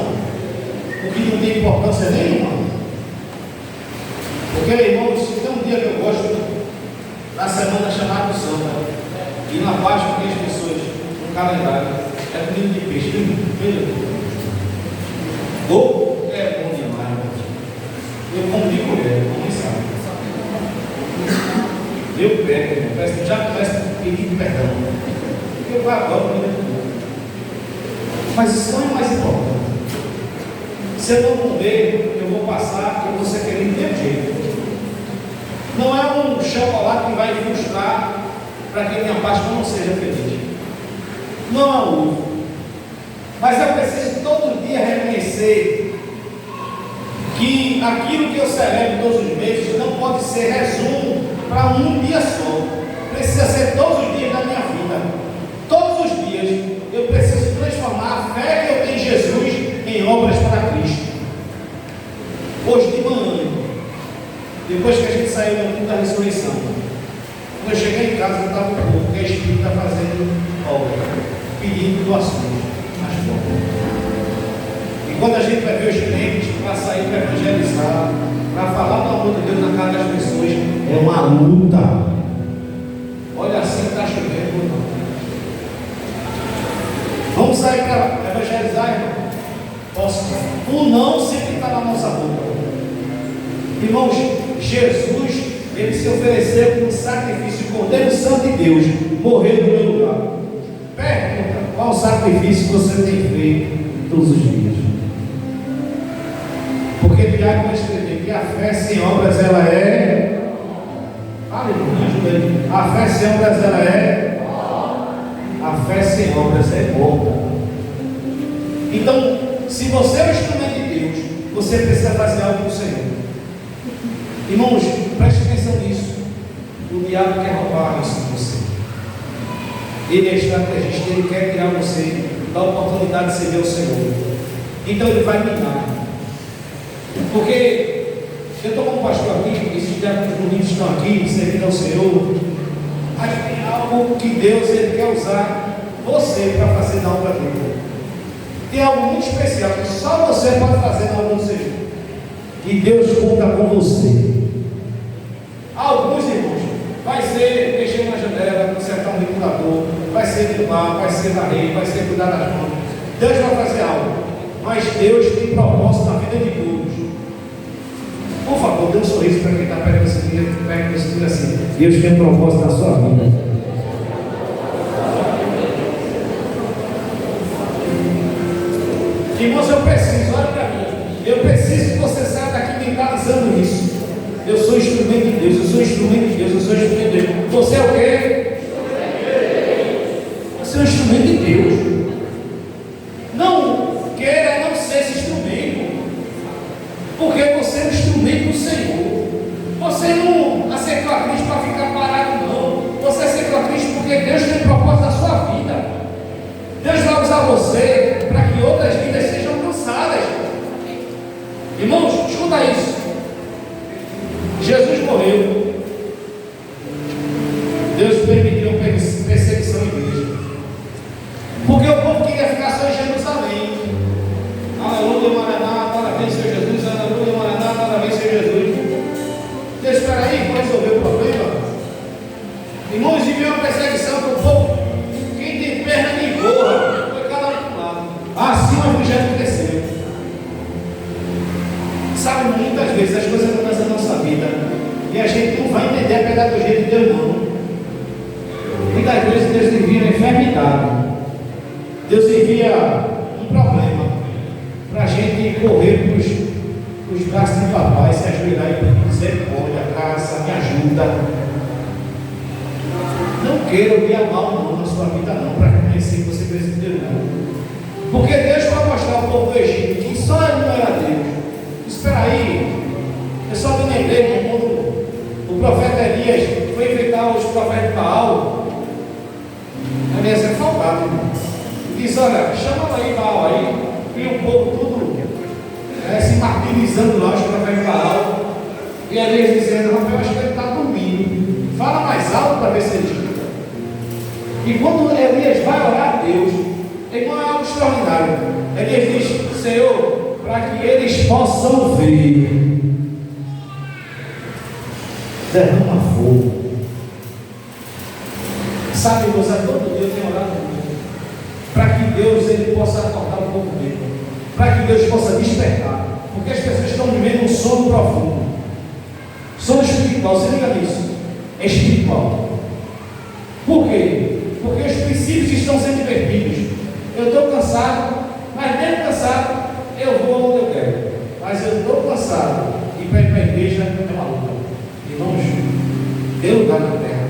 B: o que não tem importância nenhuma. Porque, irmãos, tem um dia que eu gosto, na semana chamada Santa, e na Páscoa que as pessoas, no calendário, é comida de peixe, ou é bom demais, eu como de colher, não sabe. Eu pego, já começo a pedir perdão, eu adoro comida de colher. Mas isso não é mais importante. Se eu não comer, eu vou passar e você querer de ter jeito. Não é um chocolate que vai frustrar para que a minha Páscoa não seja feliz. Não é um ovo. Mas eu preciso todo dia reconhecer que aquilo que eu celebro todos os meses não pode ser resumo para um dia só. Precisa ser todos os dias da minha vida. Todos os dias eu preciso transformar a fé que eu tenho em Jesus em obras para Cristo. Hoje de manhã, depois que a gente saiu do culto da ressurreição, quando eu cheguei em casa, eu estava com o povo, que a Espírito está fazendo obra, pedindo doações nas portas. E quando a gente vai ver os crentes para sair para evangelizar, para falar do amor de Deus na cara das pessoas, é uma luta. Olha assim que está chovendo, não. Vamos sair para evangelizar, irmão? O não sempre está na nossa boca. Irmãos, Jesus, ele se ofereceu como sacrifício, o Cordeiro Santo de Deus, morreu no meu lugar. Pergunta, qual sacrifício você tem feito todos os dias? Porque Tiago vai escrever que a fé sem obras ela é. Aleluia, ajuda aí. A fé sem obras ela é. A fé sem obras é morta. Então, se você é um instrumento de Deus, você precisa fazer algo para o Senhor. Irmãos, preste atenção nisso. O diabo quer roubar isso de você. Ele é estrategista, ele quer tirar você da oportunidade de servir ao Senhor. Então ele vai minar. Porque eu estou como pastor aqui, esses diáconos bonitos estão aqui, servindo ao Senhor. Mas tem algo que Deus ele quer usar você para fazer na obra dele. Tem algo muito especial que só você pode fazer na obra do Senhor. E Deus conta com você. Alguns irmãos, vai ser mexer na janela, consertar um ventilador, vai ser limpar, vai ser varrer, vai ser cuidar das mãos. Deus vai fazer algo, mas Deus tem propósito na vida de todos. Por favor, dê um sorriso para quem está perto de você, diga assim: Deus tem propósito na sua vida. Irmãos, eu preciso, olha para mim, eu preciso que você saia daqui mentalizando isso. Eu sou instrumento de Deus, eu sou instrumento de Deus, eu sou instrumento de Deus. Você é o quê? Você é um instrumento de Deus. Não queira não ser esse instrumento, porque você é um instrumento do Senhor. Você não aceitou a Cristo para ficar parado, não. Você aceitou a Cristo porque Deus tem propósito na sua vida. Deus vai usar você para que outras vidas sejam alcançadas. Irmãos, escuta isso. Jesus morreu. Deus permitiu uma perseguição à igreja. Porque o povo queria ficar só em Jerusalém. Aleluia, Maranata, parabéns, Senhor Jesus. Aleluia, Maranata, parabéns, Senhor Jesus. Deus, espera aí, vou resolver o problema. Irmãos, enviou uma perseguição para o povo. Quem tem perna nem corra. Foi cada um para um lado. vezes as coisas acontecem na nossa vida e a gente não vai entender a pedagogia de Deus, não. Muitas vezes Deus envia uma enfermidade, Deus envia um problema para a gente correr para os braços de papai, se ajoelhar e pedir misericórdia, graça, me ajuda. Não queira o dia mal não na sua vida não, para reconhecer que você precisa de Deus não. Porque Deus vai mostrar ao povo do Egito que só ele não era Deus. Espera aí, eu só me lembrei quando o profeta Elias foi enfrentar os profetas de Baal. Elias é folgado, irmão. Diz, olha, chama aí Baal aí, e o povo tudo se martirizando lá, os profetas de Baal. E Elias dizendo, Rafael, acho que ele está dormindo. Fala mais alto para ver se ele escuta. E quando Elias vai orar a Deus, irmão, é algo extraordinário. Elias diz, Senhor, para que eles possam ver, derrama fogo. Sabe, irmãos, todo dia eu tenho orado muito, para que Deus ele possa acordar o povo dele, para que Deus possa despertar, porque as pessoas estão vivendo um sono profundo, sono espiritual. Você liga nisso? É espiritual. Por quê? Porque os princípios estão sendo perdidos. Eu estou cansado, mas mesmo cansado, eu vou onde eu quero. Mas eu estou cansado e para ir para a igreja é uma luta. Irmãos, dê lugar na terra.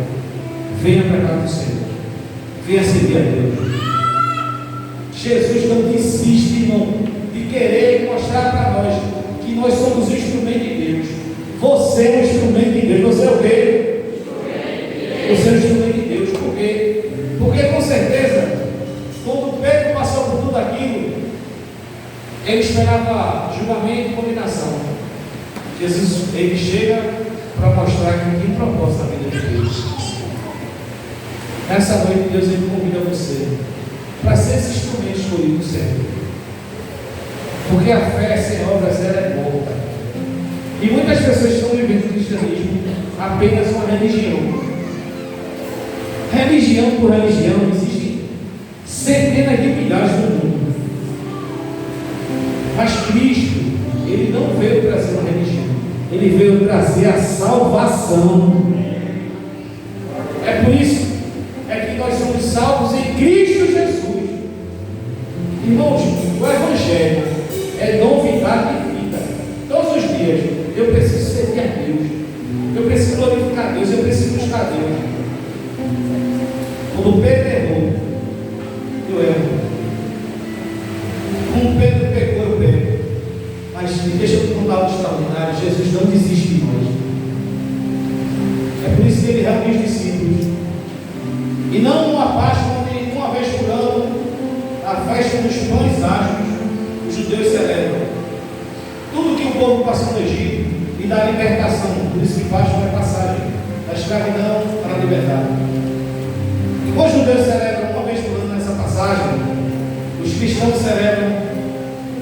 B: Venha para cá do Senhor. Venha servir a Deus. Jesus não desiste, irmão, de querer mostrar para nós que nós somos o instrumento de Deus. Você é um instrumento de Deus. Você é o quê? Você é um instrumento de Deus. Por quê? Porque com certeza, quando Pedro passou por tudo aquilo, ele esperava julgamento e condenação. Jesus, ele chega para mostrar que tem propósito na vida de Deus. Nessa noite, Deus ele convida você para ser esse instrumento escolhido do Senhor. Porque a fé sem obras ela é morta. E muitas pessoas estão vivendo o cristianismo apenas uma religião. Religião por religião, existem centenas de milhares no mundo. Mas Cristo, ele não veio trazer uma religião, ele veio trazer a salvação. É por isso que nós somos salvos em Cristo Jesus. Irmãos, o Evangelho é novidade de vida. Todos os dias eu preciso servir a Deus, eu preciso glorificar a Deus, eu preciso buscar Deus. Quando Pedro errou, eu erro. Como Pedro pecou, eu pego. Mas deixa eu te contar algo extraordinário. Jesus não desiste de nós. É por isso que ele reuniu os discípulos. E não uma Páscoa, nem uma vez por ano, a festa dos pães ásperos, os judeus celebram. Tudo que o povo passou no Egito e da libertação. Por isso que Páscoa é passagem da escravidão para a liberdade. Os judeus celebram uma vez por ano nessa passagem, os cristãos celebram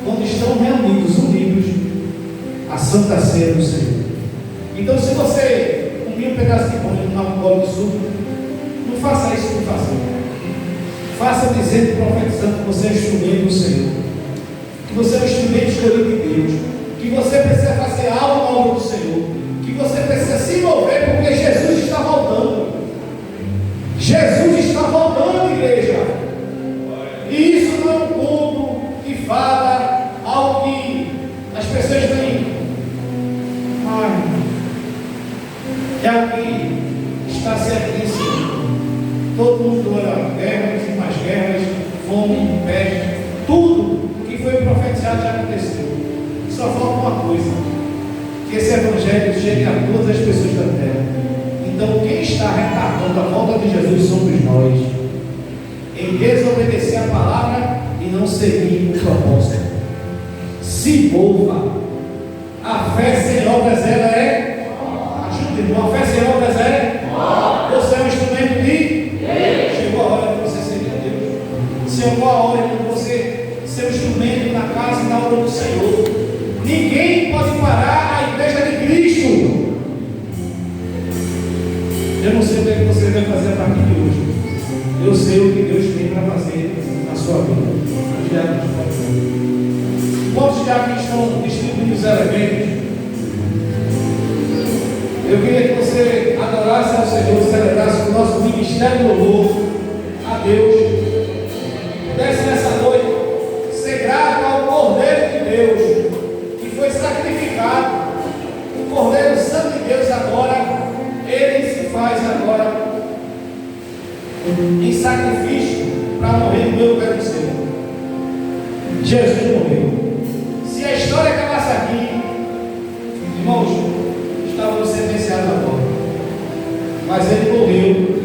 B: quando estão reunidos, unidos, a Santa Ceia do Senhor. Então, se você comer um pedaço de pão e tomar um gole de suco, não faça isso por fazer. Faça dizendo, profetizando que você é instrumento do Senhor, que você é um instrumento escolhido de Deus, que você precisa fazer algo na obra do Senhor, que você precisa se mover porque Jesus está voltando. Jesus está voltando, igreja. E isso não é um culto que fala algo que as pessoas têm. É algo que está se evidenciando. Todo mundo olha guerras e mais guerras, fome, peste, tudo que foi profetizado já aconteceu. Só falta uma coisa: que esse evangelho chegue a todas as pessoas da terra. Então, quem está retardando a volta de Jesus somos nós, em desobedecer a palavra e não seguir o propósito. Se mova. A fé sem obras ela é. Ajuda, irmão. A fé sem obras é. Você é um instrumento de. Chegou a hora de você servir a Deus. Chegou a hora de você ser um instrumento na casa e na obra do Senhor. Ninguém pode parar a igreja de Cristo. Eu não sei o que você vai fazer a partir de hoje. Eu sei o que Deus tem para fazer na sua vida. Os diáconos, quantos diáconos estão distribuindo os elementos? Eu queria que você adorasse ao Senhor, celebrasse o nosso ministério de louvor a Deus. Pudesse nessa noite ser grato ao Cordeiro de Deus, que foi sacrificado. O Cordeiro Santo de Deus agora, ele se faz agora em sacrifício para morrer no meu lugar do Senhor. Jesus morreu. Se a história acabasse aqui, irmãos, estávamos sentenciados à morte. Mas ele morreu.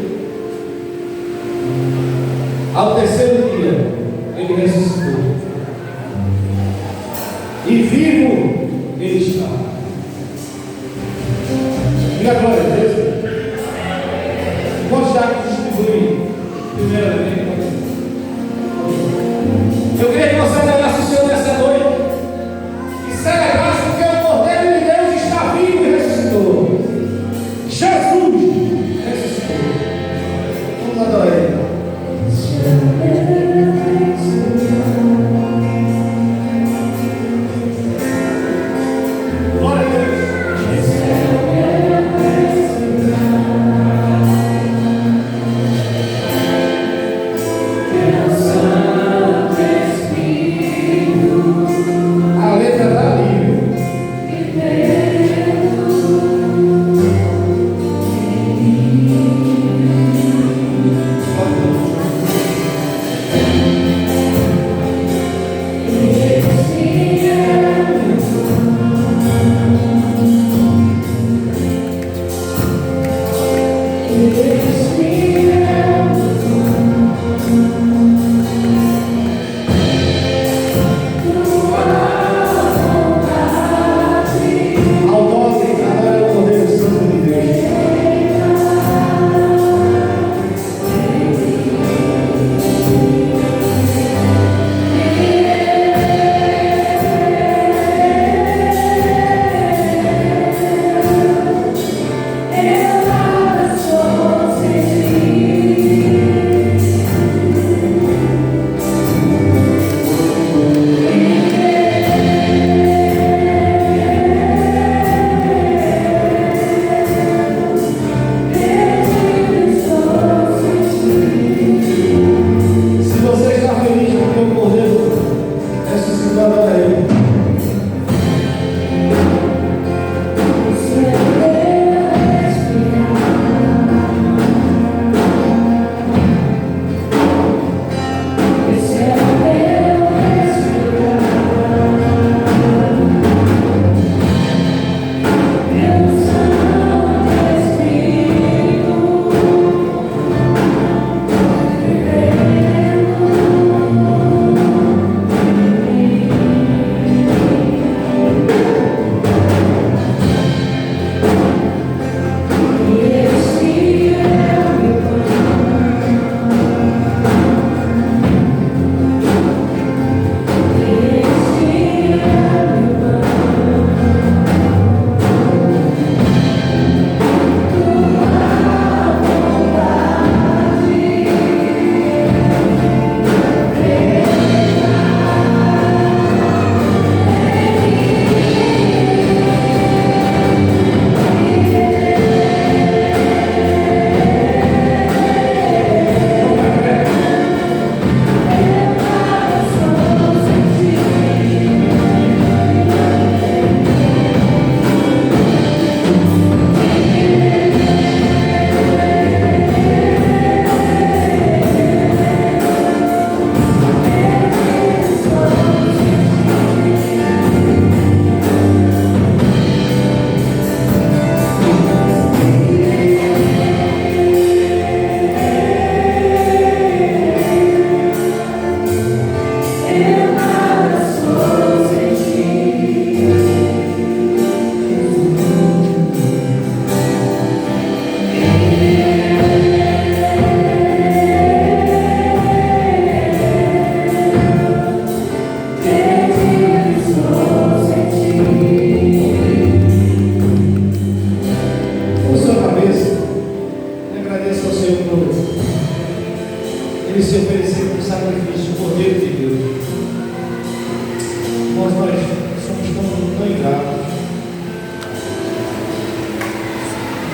B: Ao terceiro dia, ele ressuscitou. E vivo ele está. Diga a glória a Deus. Quantos já distribuem primeiramente? Eu queria que você adorasse o Senhor nessa noite e celebrasse porque o Cordeiro de Deus está vivo e ressuscitou. Jesus ressuscitou. Vamos adorar Ele.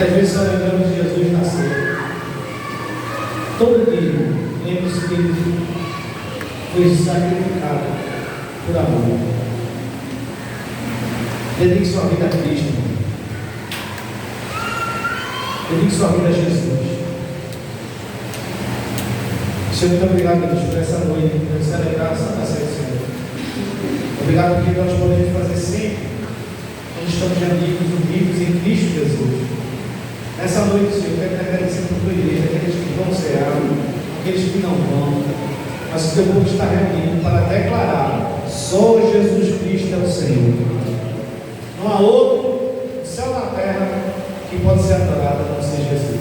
B: Muitas vezes só lembramos de Jesus nascer. Todo dia, lembre-se que ele foi sacrificado por amor. Dedique sua vida a Cristo. Dedique sua vida a Jesus. Senhor, muito obrigado, Deus, por essa noite, por celebrar a Santa Ceia do Senhor. Obrigado porque nós podemos fazer sempre, quando estamos amigos, unidos em Cristo Jesus. Nessa noite, Senhor, eu quero te agradecer por tua igreja, aqueles que vão cear, aqueles que não vão, mas que o teu povo está reunido para declarar: só Jesus Cristo é o Senhor. Não há outro no céu e na terra que pode ser adorado a não ser Jesus.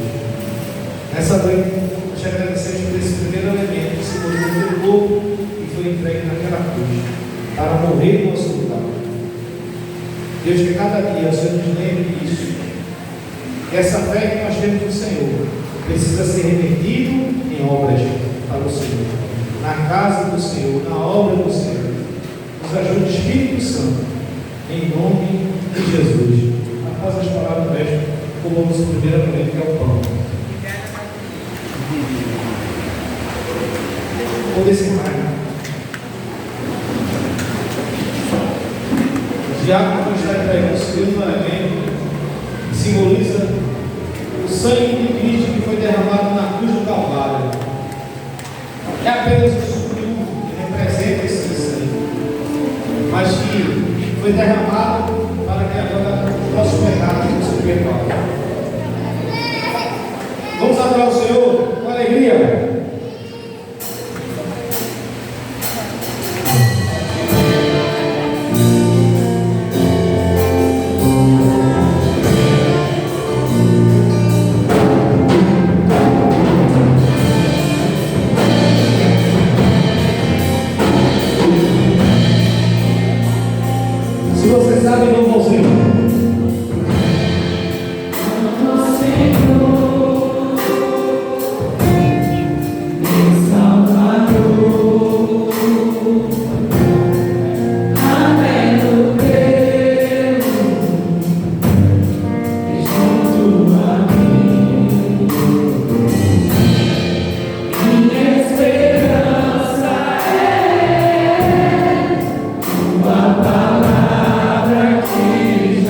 B: Nessa noite, nós te agradecemos por esse primeiro elemento que se colocou no teu corpo e foi entregue naquela cruz, para morrer no nosso lugar. Deus, que cada dia o Senhor nos lembre disso. E essa fé que nós temos no Senhor precisa ser revertida em obras para o Senhor, na casa do Senhor, na obra do Senhor. Nos ajude o Espírito Santo, em nome de Jesus. Após as palavras do mestre, comamos o primeiro momento, que é o pão. Vou decimar. O diácono está entregando o segundo elemento, que simboliza o sangue de Cristo que foi derramado na cruz do Calvário. É apenas um suco que representa esse sangue, mas que foi derramado para que agora os nossos pecados possam ser perdoados. Vamos adorar o Senhor com alegria. Se você sabe, não vou ser.
D: Palavra que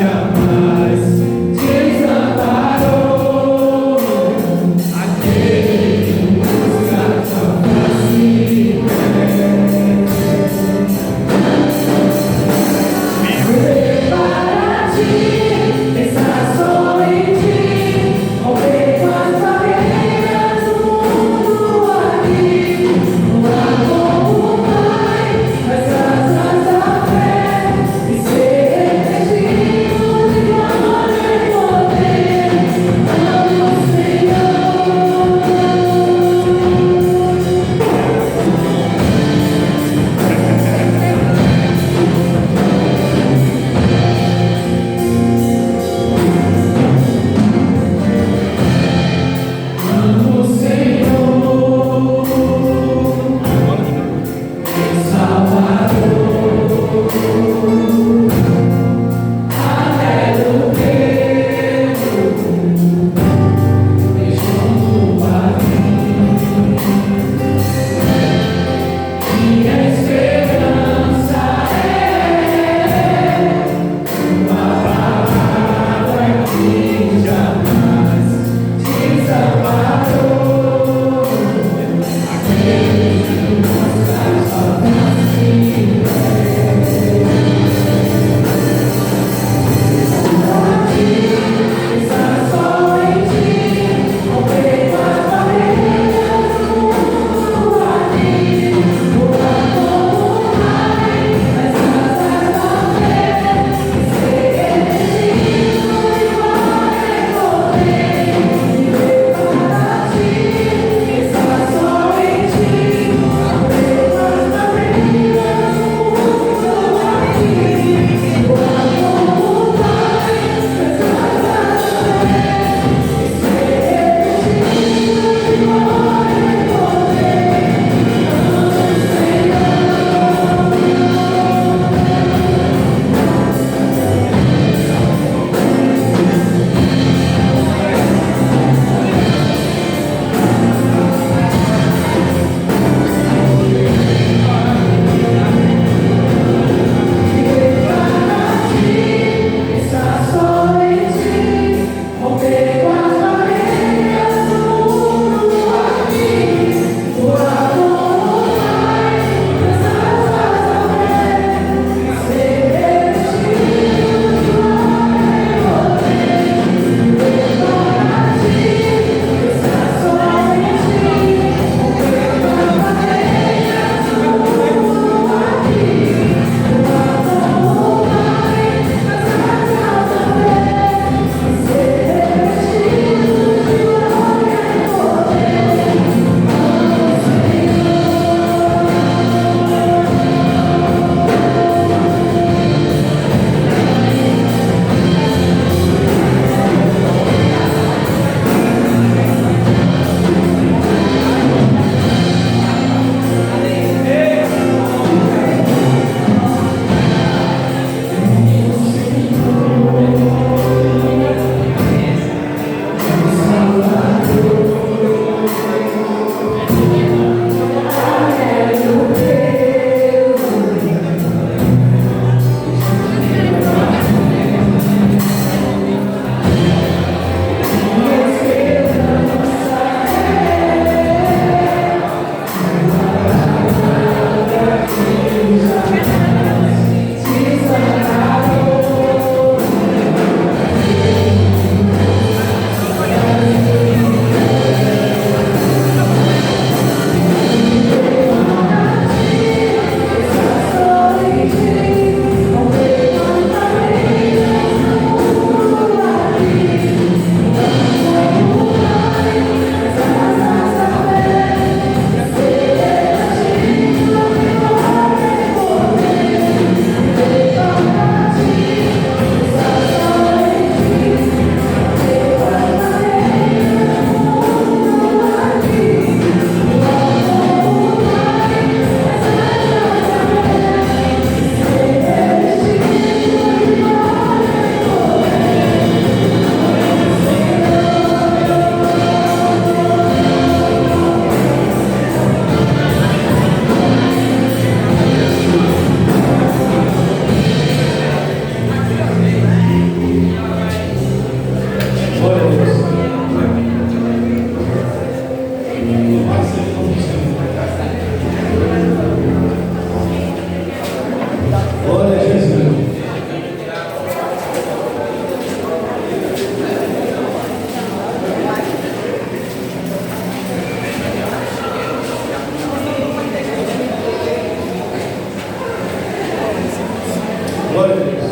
B: Glória a Deus.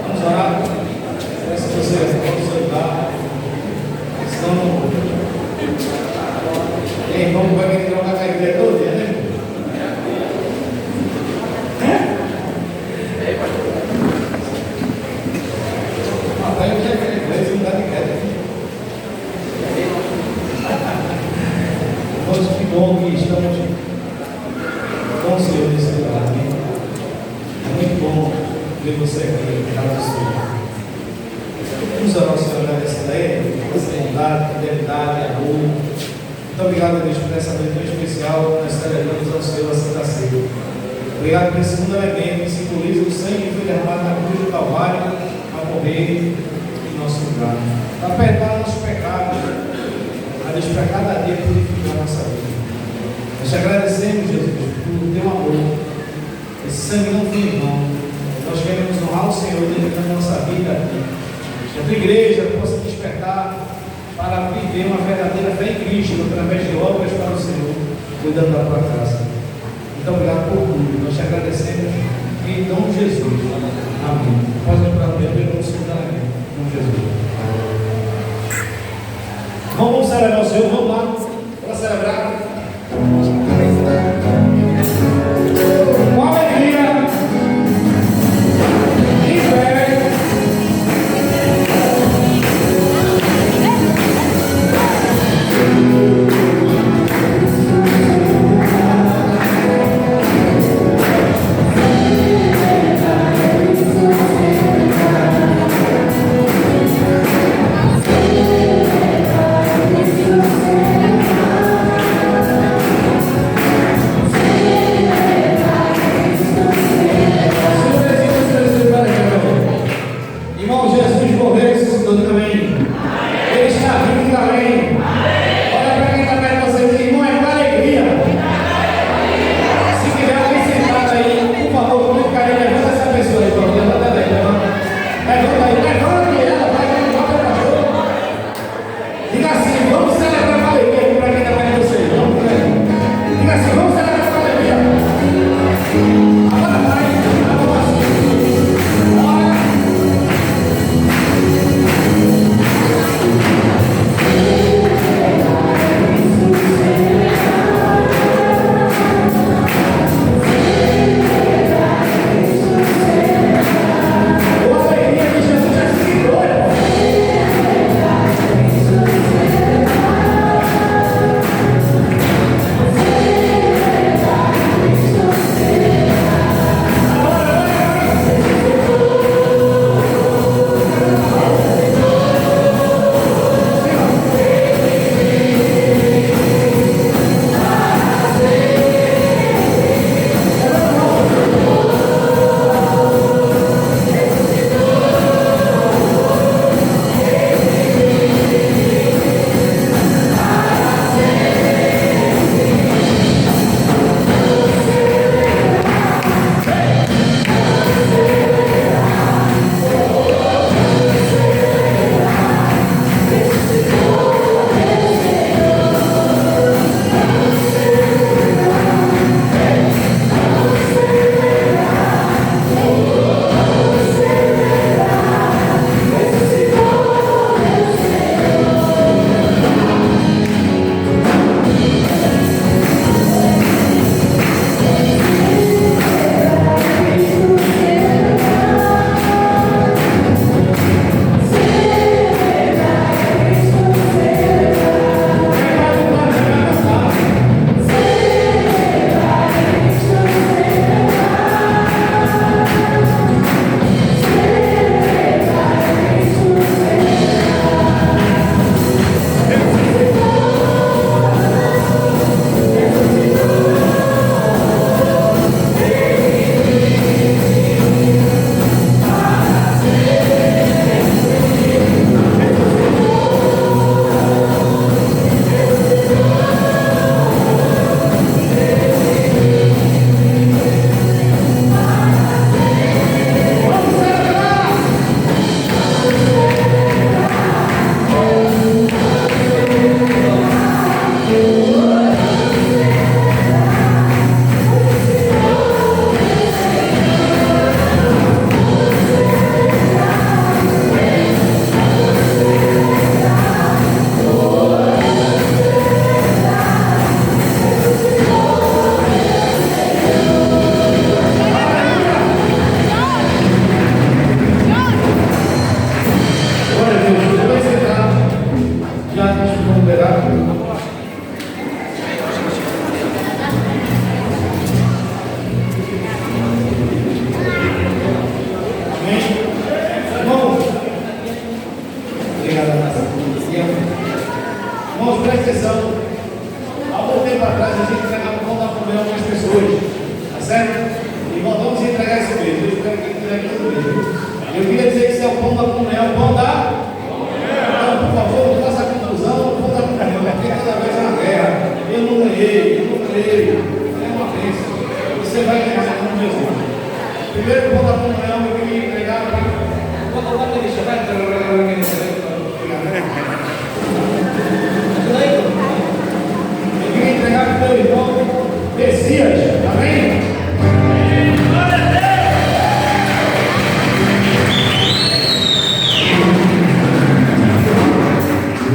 B: Vamos orar. Peço que você possa ajudar. Senão, tem irmão que vai querer trocar a igreja todo dia, né? Rapaz, eu já quero igreja, não dá de queda. Irmãos, que bom que estamos com o Senhor nesse lugar. É muito bom ver você aqui, casa do Senhor. Vamos orar ao Senhor, agradecendo a Ele, por essa bondade, fidelidade, amor. Muito obrigado, Deus, por essa noite tão especial. Nós celebramos ao Senhor a Santa Ceia. Obrigado por esse segundo elemento que simboliza o sangue que foi derramado na cruz do Calvário a morrer em nosso lugar, para perdoar nossos pecados, a despecar cada dia purificar a nossa vida. Nós te agradecemos, Jesus, por teu amor. Esse sangue não tem irmão. Nós queremos honrar o Senhor dentro da nossa vida aqui. Que a tua igreja possa despertar para viver uma verdadeira fé em Cristo através de obras para o Senhor, cuidando da tua casa. Muito obrigado por tudo. Nós te agradecemos em nome de Jesus. Amém. Pode ir para o meu pelo segundo elemento. Em nome de Jesus. Vamos celebrar o Senhor. Vamos lá. Para celebrar. Com alegria. Em fé.
D: Você
B: Eu queria dizer que isso é o pão da comunhão, o pão da comunhão. Por favor, não faça confusão, o pão da comunhão, porque toda vez é uma guerra. Eu não ganhei. É uma bênção. Você vai ganhar em nome de Jesus. Primeiro pão da comunhão, eu queria entregar para. Eu queria entregar para o meu irmão Messias, amém?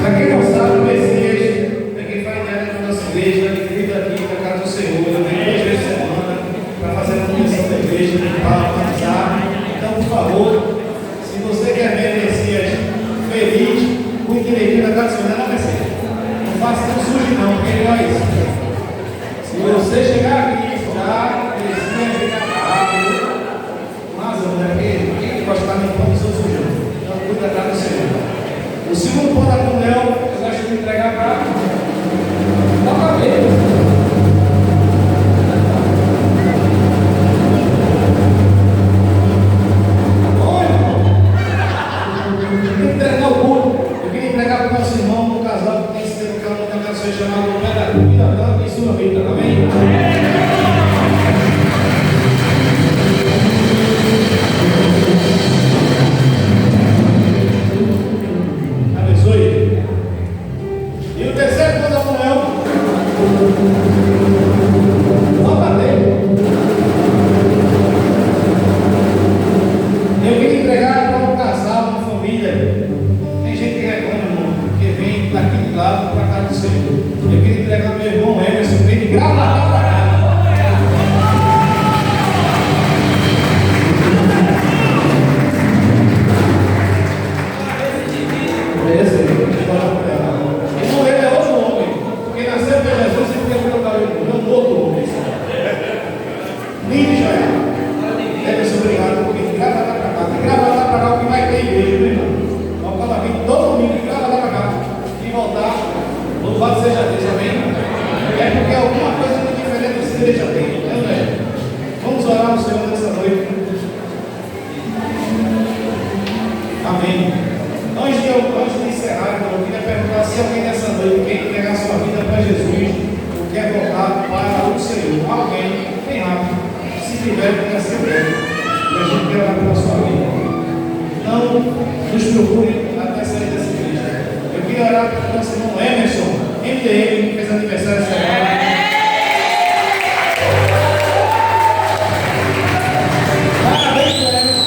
B: Para quem não sabe, o Messias é quem faz diário na nossa igreja, ele vive aqui na casa do Senhor, ele vem 2 vezes por semana para fazer a comunhão da igreja, limpar, batizar. Então, por favor, se você quer ver Messias feliz, cuide direitinho da casa do Senhor, não, Messias. Não faça tão sujo, não, porque ele é isso. Se você chegar aqui, já Messias fica rápido, mas quem gosta de limpar o seu sujão? Então, cuide da casa do Senhor. O segundo pão da comunhão, eu gosto de entregar para o cabelo. Entregar o culto. Eu queria entregar para o nosso irmão, um casal que tem se dedicado a uma canção chamada O Pé da Cuida em sua vida, amém? Abençoe. E o terceiro pão da comunhão, volta dele. Eu queria entregar para um casal, uma família. Tem gente que reclama, irmão, porque vem daqui de lado para cá do Senhor. Eu queria entregar para meu irmão Emerson, vem de Gravatá para cá. Irmão, ele é outro homem. Quem nasceu de Jesus sempre quer colocar o irmão, não outro homem. Lindo já é. Emerson, obrigado, porque de Gravatá para cá. De Gravatá para cá, o que vai ter igreja, meu irmão. Vamos cada vez, todo domingo, de Gravatá para cá. E voltar, louvado seja Deus, amém? É porque alguma coisa de diferente essa igreja tem, né? Vamos orar ao Senhor nessa noite. Amém. Antes de encerrar, eu queria perguntar se alguém nessa noite quer entregar sua vida para Jesus ou quer voltar para o Senhor. Alguém, bem rápido, se tiver, quer ser breve. E a gente quer orar pela sua vida. Não nos procure até sair dessa igreja. Eu queria orar para o nosso irmão Emerson, MDM, que fez aniversário essa semana. Parabéns, Emerson.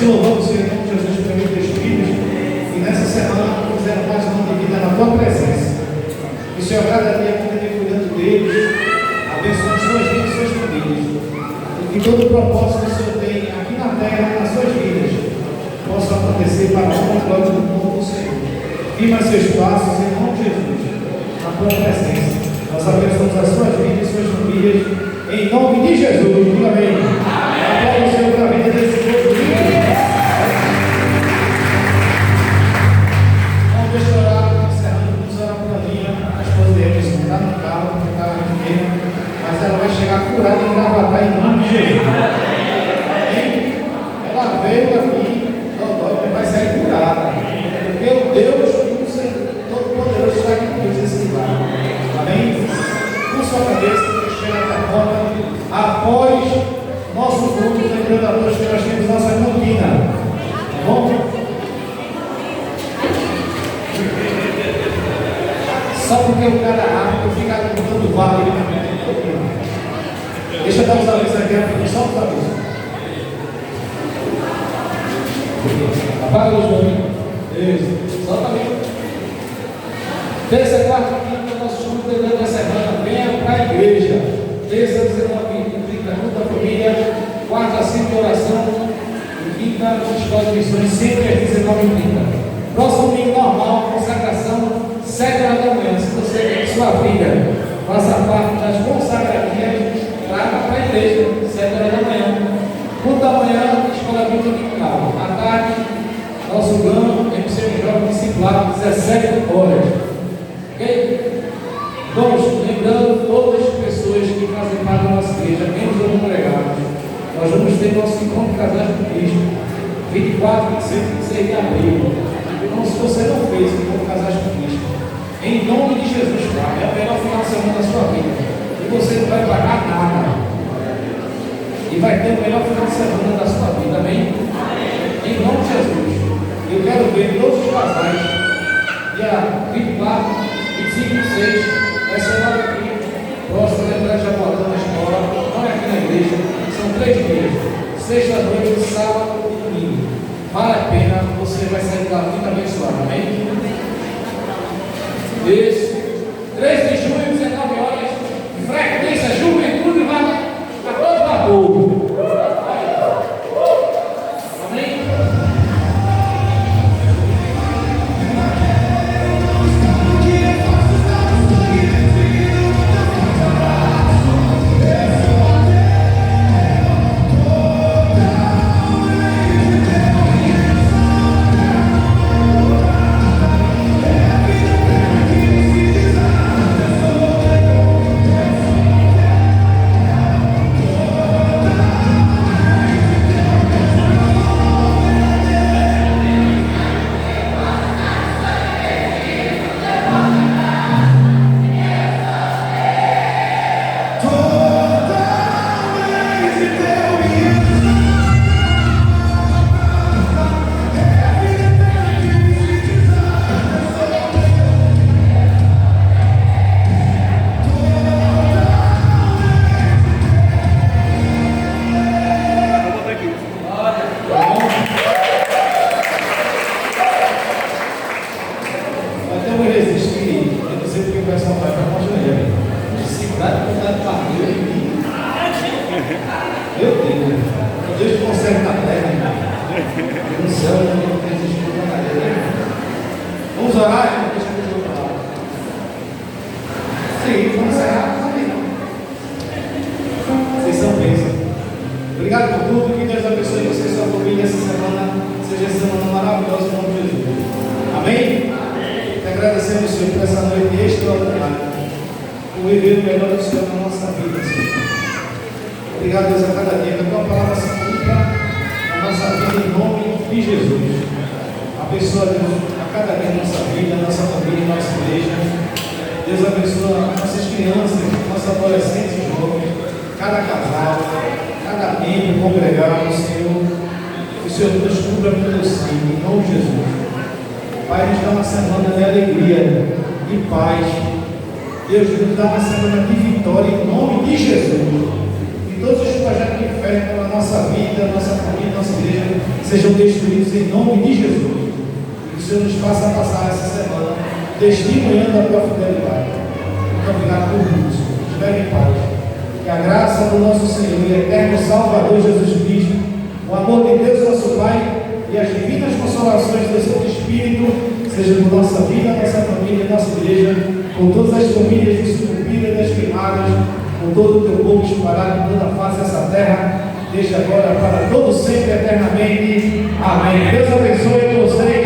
B: Te louvamos, Senhor, em nome de Jesus, pelo teus filhos, e nessa semana fizeram mais um ano de vida na tua presença. Que o Senhor agradaria continuar cuidando deles, abençoando suas vidas e suas famílias. E que todo o propósito que o Senhor tem aqui na terra, nas suas vidas, possa acontecer para a honra e glória do povo do Senhor. Firma seus passos em nome de Jesus, na tua presença. Nós abençoamos as suas vidas e suas famílias, em nome de Jesus. Diga amém. Aplauda o Senhor para a vida desse povo lindo. Deixa eu orar, encerrando, vamos orar por ali. A esposa de Emerson está no carro, está aqui mesmo, mas ela vai chegar curada em Gravatá em nome de Jesus. Ela veio aqui, vai sair curada, porque o Deus Todo-Poderoso está aqui com Deus esse lugar. Amém? Com sua cabeça, chega até a porta, após Nosso culto, lembrando a todos que nós temos nossa cantina. Tá bom? Só porque o cara é rápido fica contando vale. Deixa eu dar os avisos aqui, só os avisos. Apaga os nomes. Isso. Solta ali. Terça, quarta, quinta, nosso estudo durante a semana. Venha para a igreja. Terça, 19h30, culto da família. Quarta, 5 de oração. E quinta, escola de missões, sempre às 19h30. Próximo domingo normal, consagração, 7 horas da manhã. Se você quer que sua vida faça parte das consagradinhas, traga para a igreja, 7 horas da manhã. Culto da manhã, escola bíblica dominical. À tarde, nosso GAM, MC Jovem Discipulado, 17 horas. Ok? Vamos, lembrando todas as pessoas que fazem parte da nossa igreja, membros ou congregados, nós vamos ter nosso encontro de casais com Cristo, 24, 25 e 26 de abril. Então, se você não fez o encontro de casais com Cristo, em nome de Jesus, é o melhor final de semana da sua vida. E você não vai pagar nada. E vai ter o melhor final de semana da sua vida, amém? Em nome de Jesus. Eu quero ver todos os casais, dia 24, 25 e 26, vai ser logo aqui, próximo da entrada de Jaboatão na escola, não é aqui na igreja, são 3 dias, sexta-noite, sábado e domingo. Vale a pena, você vai sair de lá muito abençoado, amém? Isso. 13 de junho, 19 horas, frequência, juventude, vai a todo vapor. Amém? Sejam destruídos em nome de Jesus. E que o Senhor nos faça passar essa semana testemunhando a tua fidelidade. Muito obrigado por isso. Espere em paz. Que a graça do nosso Senhor e eterno Salvador Jesus Cristo, o amor de Deus nosso Pai e as divinas consolações do Santo Espírito sejam por nossa vida, nossa família, nossa igreja, com todas as famílias que sucumbiram e desqueimadas, com todo o teu povo espalhado em toda a face dessa terra, desde agora para todo sempre eternamente. Amém. Deus abençoe você.